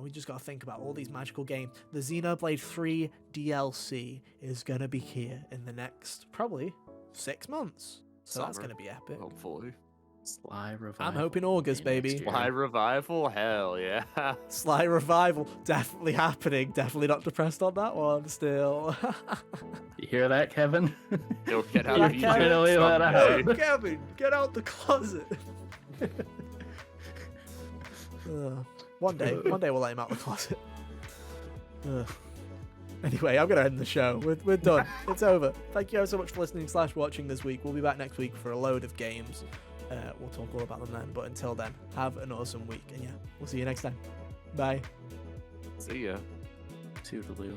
We just got to think about all these magical games. The Xenoblade 3 DLC is going to be here in the next, probably, 6 months. So that's Summer. going to be epic. Hopefully. Sly Revival. I'm hoping August, Maybe baby. next year. Sly Revival? Hell yeah. Sly Revival, definitely happening. Definitely not depressed on that one still. You hear that, Kevin? You'll get out Yeah, of Kevin. Finally let someday. out. Kevin, get out the closet. One day we'll let him out the closet. Anyway, I'm gonna end the show. We're done. It's over. Thank you so much for listening / watching this week. We'll be back next week for a load of games. We'll talk all about them then. But until then, have an awesome week. And yeah, we'll see you next time. Bye. See ya. Toodaloo.